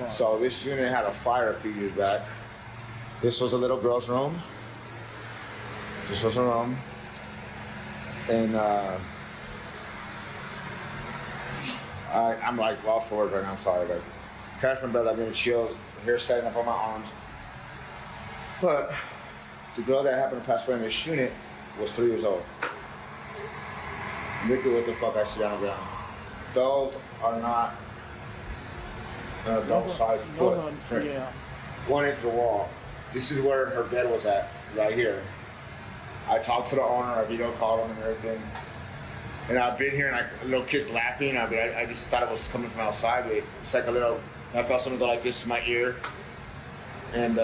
So this unit had a fire a few years back. This was a little girl's room. This was her room. And I'm like lost for words right now, I'm sorry, but catch my breath, I'm getting chills, hair standing up on my arms. But the girl that happened to pass away in this unit was 3 years old. Look at what the fuck I see on the ground. Those are not an adult size footprint. Yeah. 1 inch to the wall. This is where her bed was at, right here. I talked to the owner, I video called him and everything. And I've been here and little kids laughing. I just thought it was coming from outside. But it's like a little, I felt something go like this to my ear. And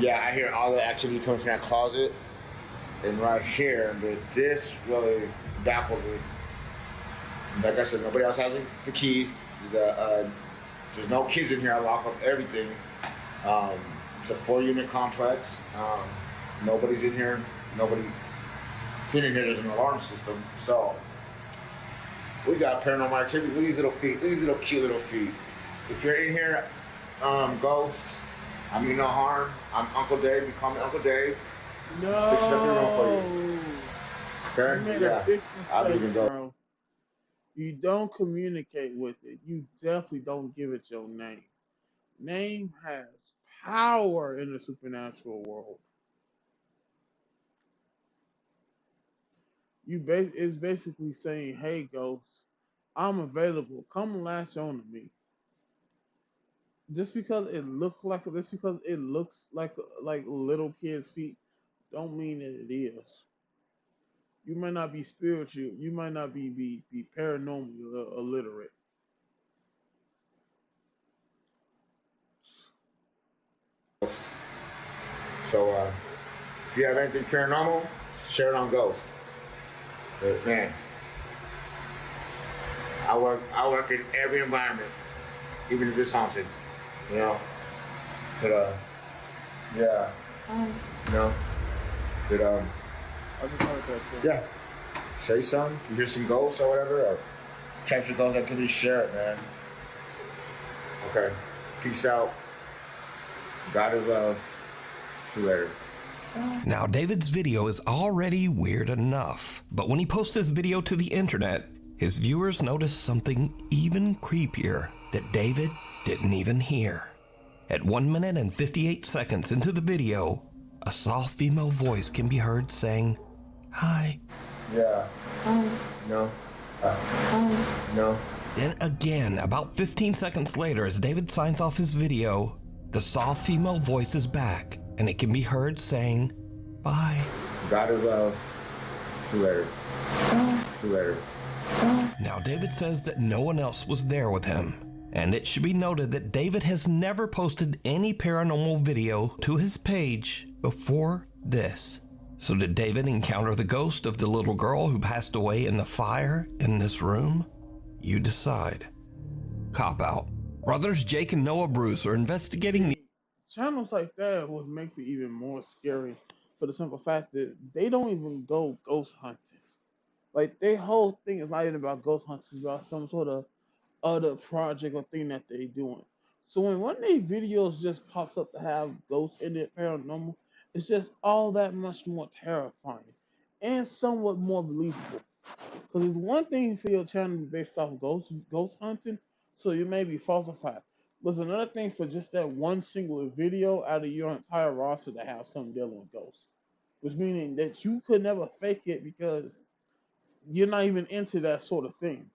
yeah, I hear all the activity coming from that closet. And right here, but this really baffled me. Like I said, nobody else has the keys. There's no kids in here. I lock up everything. It's a 4-unit complex. Nobody's in here. Nobody been in here. There's an alarm system. So we got paranormal activity. Look at these little feet. Look at these little cute little feet. If you're in here, ghosts, I mean no harm. I'm Uncle Dave. You call me Uncle Dave. No. Fix up your room for you. Okay? You made a big I'll mistake, even go. bro. You don't communicate with it. You definitely don't give it your name. Name has power in the supernatural world. It's basically saying, "Hey, ghost, I'm available. Come latch on to me." Just because it looks like little kids' feet, don't mean that it is. You might not be spiritual. You might not be paranormal illiterate. So if you have anything paranormal, share it on Ghost. But man, I work in every environment, even if it's haunted, you know. But yeah, you know. But I just heard that too. yeah, say something. You hear some ghosts or whatever, or capture ghost activity, share it, man. Okay, peace out. God is love. See you later. Now, David's video is already weird enough, but when he posts this video to the internet, his viewers notice something even creepier that David didn't even hear. At 1 minute and 58 seconds into the video, a soft female voice can be heard saying, "Hi." Yeah. No. No. Then again, about 15 seconds later, as David signs off his video, the soft female voice is back, and it can be heard saying, "Bye." God is love. See you later. See you later. Now, David says that no one else was there with him, and it should be noted that David has never posted any paranormal video to his page before this. So did David encounter the ghost of the little girl who passed away in the fire in this room? You decide. Cop out. Brothers Jake and Noah Bruce are investigating the Channels like that what makes it even more scary for the simple fact that they don't even go ghost hunting. Like, their whole thing is not even about ghost hunting, it's about some sort of other project or thing that they're doing. So when one of their videos just pops up to have ghosts in it, paranormal, it's just all that much more terrifying and somewhat more believable. Because it's one thing for your channel to be based off ghost hunting, so you may be falsified. But it's another thing for just that one singular video out of your entire roster to have something dealing with ghosts. Which meaning that you could never fake it because you're not even into that sort of thing.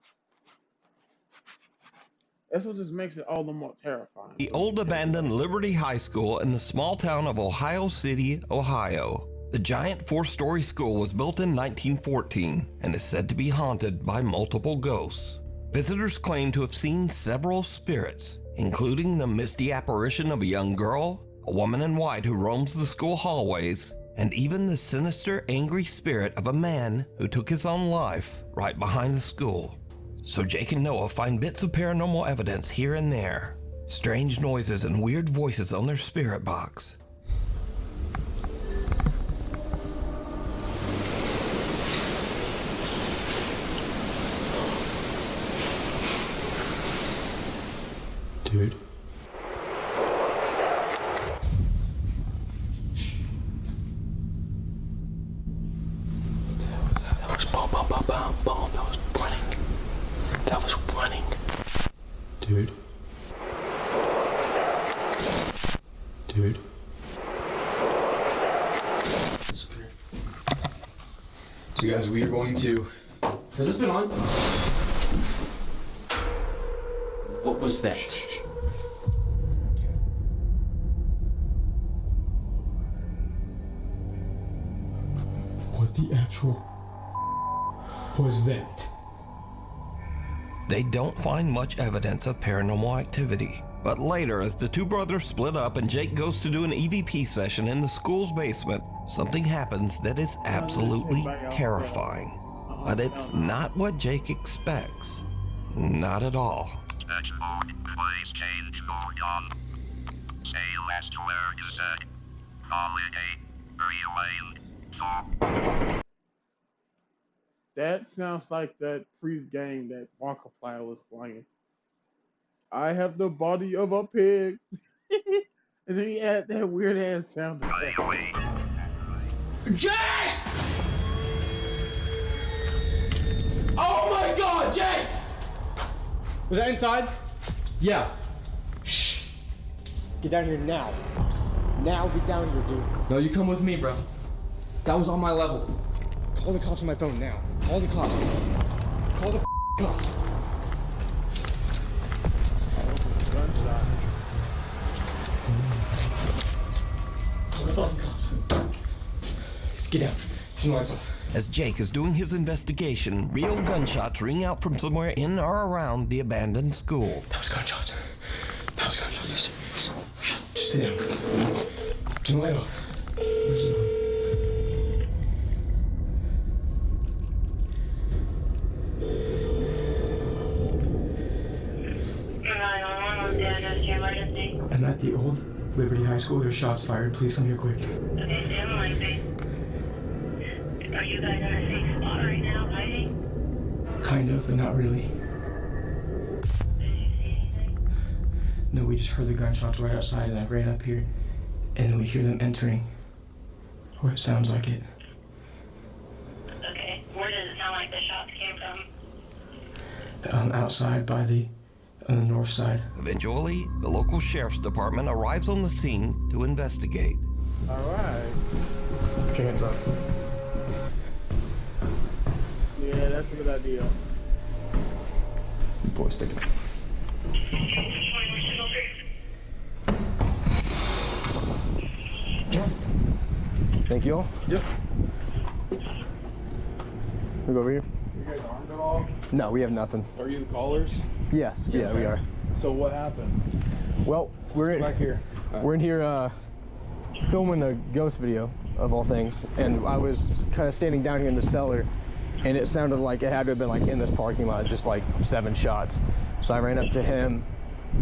That's what just makes it all the more terrifying. The old abandoned Liberty High School in the small town of Ohio City, Ohio. The giant 4-story school was built in 1914 and is said to be haunted by multiple ghosts. Visitors claim to have seen several spirits, including the misty apparition of a young girl, a woman in white who roams the school hallways, and even the sinister, angry spirit of a man who took his own life right behind the school. So Jake and Noah find bits of paranormal evidence here and there. Strange noises and weird voices on their spirit box. Dude. That was boom, boom, boom, boom, boom. That was running. That was running. Dude. Dude. So guys, we are going to... Has this been on? What was that? What the actual was that? They don't find much evidence of paranormal activity. But later, as the two brothers split up and Jake goes to do an EVP session in the school's basement, something happens that is absolutely terrifying. But it's not what Jake expects. Not at all. That sounds like that priest game that Markiplier was playing. I have the body of a pig. And then he had that weird ass sound effect. Jake! Oh my god, Jake! Was that inside? Yeah. Shh. Get down here now. Now get down here, dude. No, you come with me, bro. That was on my level. Call the cops on my phone now. Call the cops. Call the cops. Call the fucking cops. Just get down. Turn the lights off. As Jake is doing his investigation, real gunshots ring out from somewhere in or around the abandoned school. That was gunshots. That was gunshots. Shh. Just sit down. Turn the light off. I'm at the old Liberty High School. There's shots fired. Please come here quick. Okay, stand like me. Are you guys in a safe spot right now, hiding? Kind of, but not really. Did you see anything? No, we just heard the gunshots right outside, and I ran up here, and then we hear them entering. Or it sounds like it. Okay, where does it sound like the shots came from? Outside by on the north side. Eventually, the local sheriff's department arrives on the scene to investigate. Alright. Put your hands up. Yeah, that's a good idea. Boy, stick it. Thank you all. Yep. We go over here. You guys armed at all? No, we have nothing. Are you the callers? Yes, yeah, we are. So what happened? Well, we're in back here. We're in here filming a ghost video of all things, and I was kind of standing down here in the cellar, and it sounded like it had to have been like in this parking lot, just like 7 shots. So I ran up to him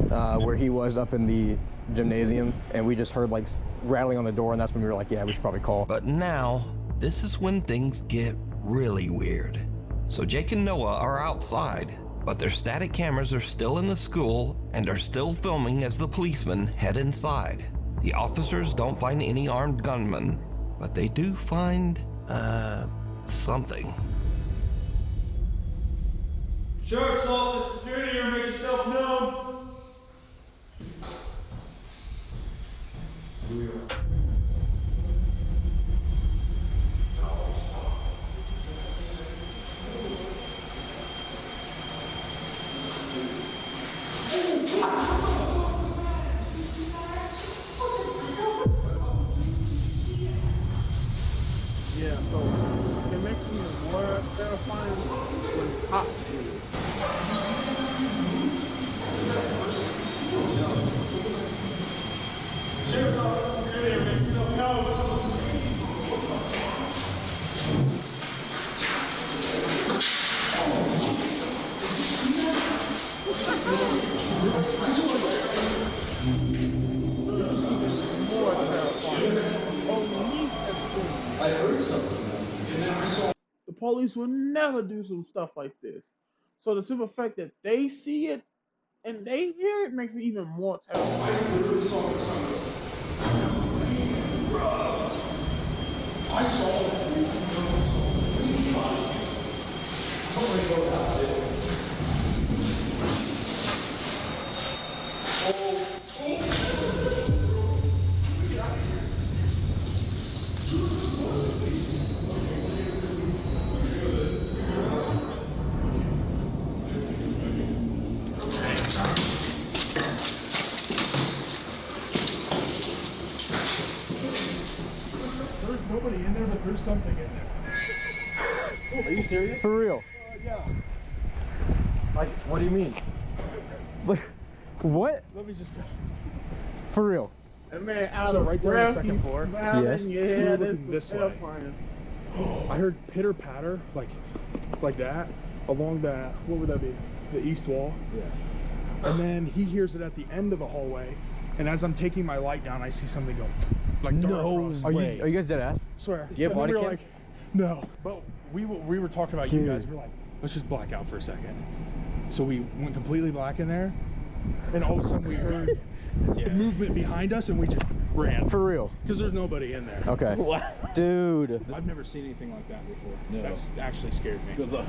where he was up in the gymnasium, and we just heard like rattling on the door, and that's when we were like, yeah, we should probably call. But now, this is when things get really weird. So Jake and Noah are outside, but their static cameras are still in the school and are still filming as the policemen head inside. The officers don't find any armed gunmen, but they do find, something. Sheriff's Office, security here, make yourself known. Yeah, so it makes me more terrifying when cops do it. police would never do some stuff like this. So the simple fact that they see it and they hear it makes it even more terrifying. I saw it. There's nobody in there, but there's something in there. Are you serious? For real? Yeah. Like, what do you mean? Like, what? Let me just. For real? That man out So of right there on the breath, second he's floor. smiling. Yes. We Yeah, were that's looking this way. terrifying. I heard pitter patter, like that, along that. What would that be? The east wall. Yeah. And then he hears it at the end of the hallway. And as I'm taking my light down, I see something go like dart across. Are you guys dead ass? Swear. Do you have And then body we were cam? like, no. But we were talking about you guys. We're like, let's just black out for a second. So we went completely black in there, and all of a sudden we heard movement behind us, and we just ran. For real? Because there's nobody in there. Okay. Dude. I've never seen anything like that before. No. That's actually scared me. Good luck.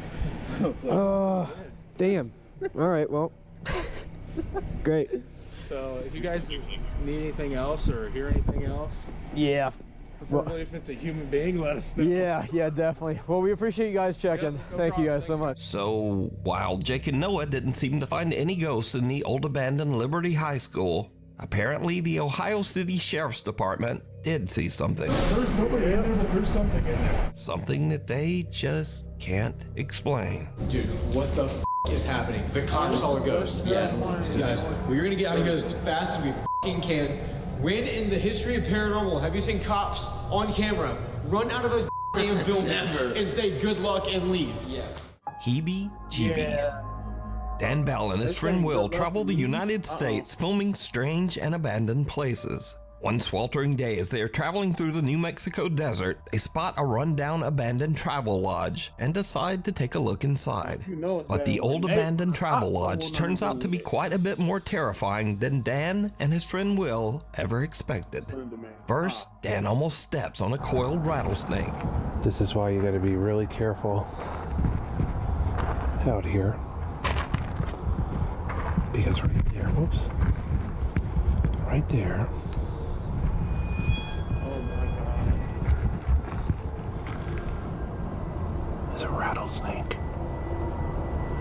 Damn. All right, well. Great. So if you guys need anything else or hear anything else, Yeah. Preferably if it's a human being, let us know. Yeah, definitely. Well, we appreciate you guys checking. No Thank you problem. guys so much. So, while Jake and Noah didn't seem to find any ghosts in the old abandoned Liberty High School, apparently the Ohio City Sheriff's Department did see something. There's nobody in there, but there's something in there. Something that they just can't explain. Dude, what the is happening? The cops saw a ghost. Yeah. Guys, we're gonna get out of here as fast as we can. When in the history of paranormal have you seen cops on camera run out of a damn building and say good luck and leave? Yeah. Heebie-jeebies. Dan Bell and his friend Will travel the United States filming strange and abandoned places. One sweltering day as they are traveling through the New Mexico desert, they spot a rundown abandoned travel lodge and decide to take a look inside. But the old abandoned travel lodge turns out to be quite a bit more terrifying than Dan and his friend Will ever expected. First, Dan almost steps on a coiled rattlesnake. This is why you gotta be really careful out here. Because right there, whoops, right there, is a rattlesnake.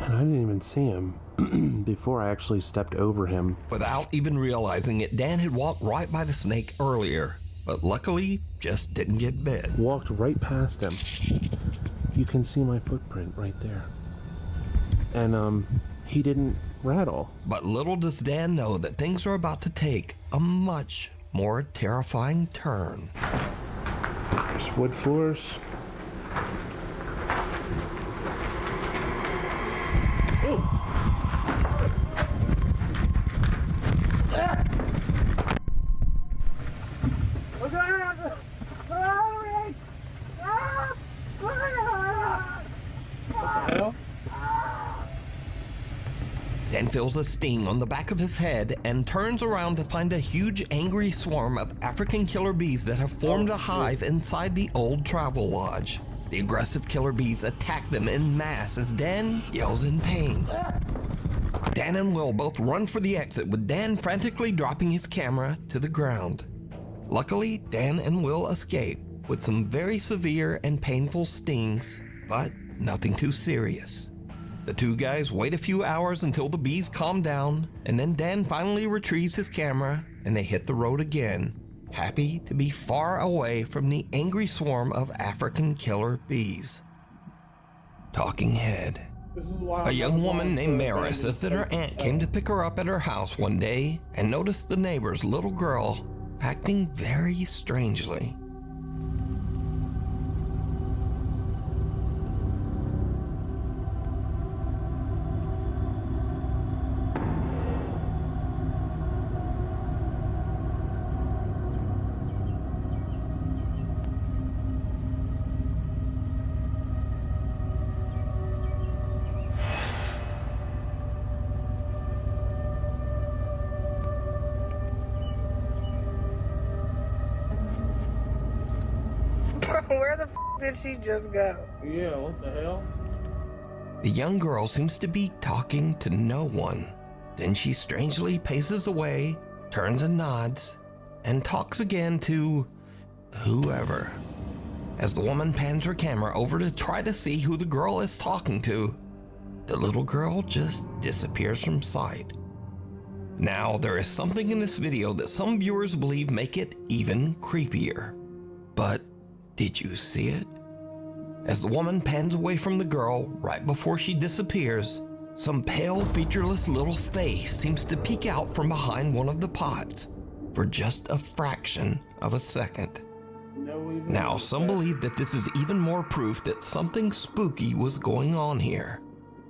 And I didn't even see him before I actually stepped over him. Without even realizing it, Dan had walked right by the snake earlier, but luckily just didn't get bit. Walked right past him. You can see my footprint right there. And he didn't rattle. But little does Dan know that things are about to take a much more terrifying turn. There's wood floors. Dan feels a sting on the back of his head and turns around to find a huge angry swarm of African killer bees that have formed a hive inside the old travel lodge. The aggressive killer bees attack them en masse as Dan yells in pain. Dan and Will both run for the exit, with Dan frantically dropping his camera to the ground. Luckily, Dan and Will escape with some very severe and painful stings, but nothing too serious. The two guys wait a few hours until the bees calm down, and then Dan finally retrieves his camera and they hit the road again, happy to be far away from the angry swarm of African killer bees. Talking head. A young woman named Mara says that her aunt came to pick her up at her house one day and noticed the neighbor's little girl acting very strangely. Where the f did she just go? Yeah, what the hell? The young girl seems to be talking to no one. Then she strangely paces away, turns and nods, and talks again to whoever. As the woman pans her camera over to try to see who the girl is talking to, the little girl just disappears from sight. Now, there is something in this video that some viewers believe make it even creepier. But did you see it? As the woman pans away from the girl right before she disappears, some pale, featureless little face seems to peek out from behind one of the pots for just a fraction of a second. Now, some believe that this is even more proof that something spooky was going on here.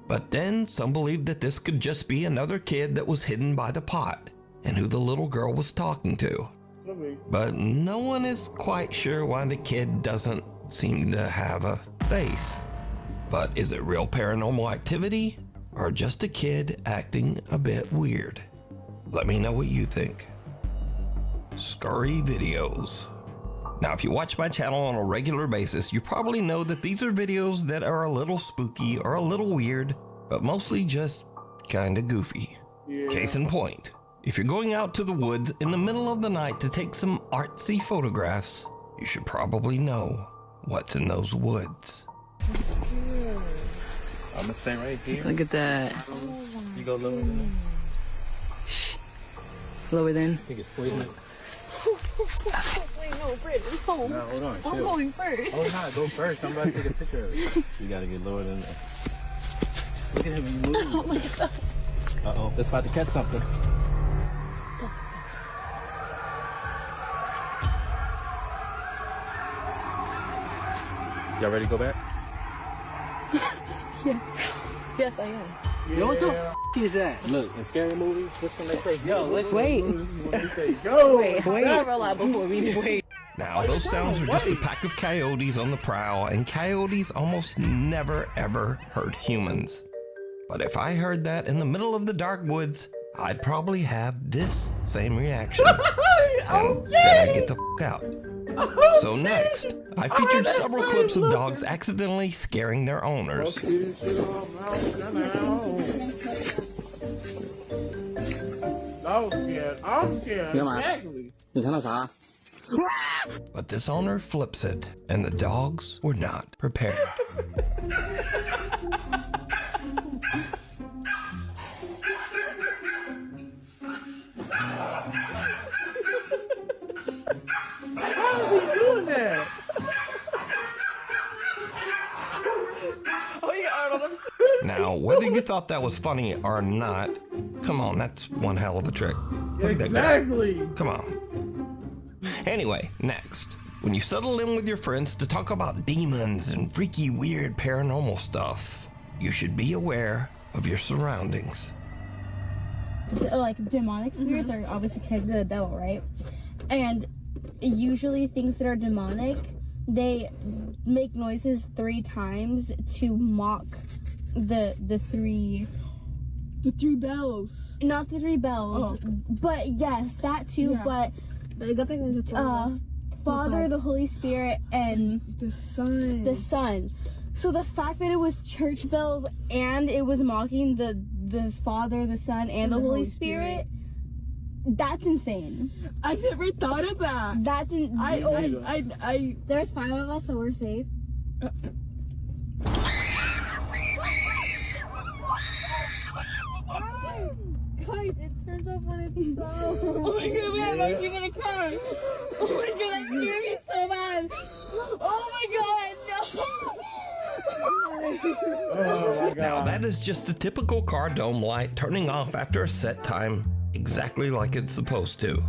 But then some believe that this could just be another kid that was hidden by the pot and who the little girl was talking to. But no one is quite sure why the kid doesn't seem to have a face. But is it real paranormal activity or just a kid acting a bit weird? Let me know what you think. Scurry videos. Now, if you watch my channel on a regular basis, you probably know that these are videos that are a little spooky or a little weird, but mostly just kinda goofy. Yeah. Case in point, if you're going out to the woods in the middle of the night to take some artsy photographs, you should probably know what's in those woods. I'm gonna stay right here. Look at that. You go lower than that. Lower than. I think it's poisonous. Wait, no, Britt, no. No, hold on. I'm going first. Oh, no, go first. I'm about to take a picture of it. You gotta get lower than that. Look at him, he moves. Oh my god. Uh-oh, it's about to catch something. Y'all ready to go back? Yeah. Yes, I am. Yeah. Yo, what the f is that? Look, in scary movies, this when they say, yo, let's wait. Go! Wait, roll out before we wait. Now, those sounds are just a pack of coyotes on the prowl, and coyotes almost never ever hurt humans. But if I heard that in the middle of the dark woods, I'd probably have this same reaction. And then I'd get the f out. So next, I featured several clips of dogs accidentally scaring their owners. I'm scared. Exactly. But this owner flips it, and the dogs were not prepared. How is he doing that? Now, whether you thought that was funny or not, come on, that's one hell of a trick. Look at that guy. Exactly. Come on. Anyway, next, when you settle in with your friends to talk about demons and freaky, weird paranormal stuff, you should be aware of your surroundings. Like demonic spirits are obviously connected to the devil, right? And usually things that are demonic, they make noises 3 times to mock the three bells. Not the 3 bells, but yes, that too. Yeah. But Father, the Holy Spirit, and the Son. The Son. So the fact that it was church bells and it was mocking the Father, the Son, and the Holy Spirit. That's insane. I never thought of that. That's there's 5 of us, so we're safe. Guys, it turns off when it's so. Oh my god, wait, I'm actually gonna cry. Oh my god, that scared me so bad. Oh my god, no. Oh my god. Now, that is just a typical car dome light turning off after a set time, exactly like it's supposed to.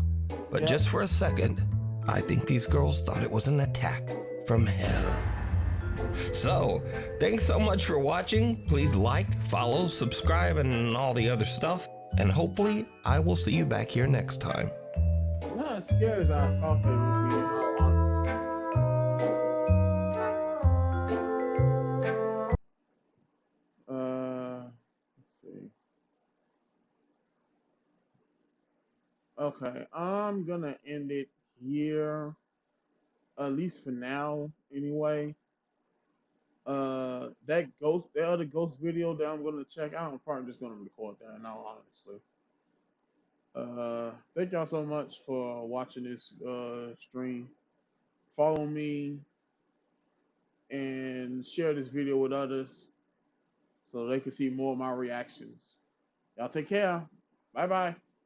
But just for a second, I think these girls thought it was an attack from hell. So, thanks so much for watching. Please like, follow, subscribe, and all the other stuff. And hopefully, I will see you back here next time. Not as scary as I thought they would be, in all honesty. Let's see. Okay, I'm gonna end it here. at least for now, anyway. That other ghost video that I'm gonna check out, I'm probably just gonna record that now, honestly. Thank y'all so much for watching this stream. Follow me and share this video with others so they can see more of my reactions. Y'all take care. Bye bye.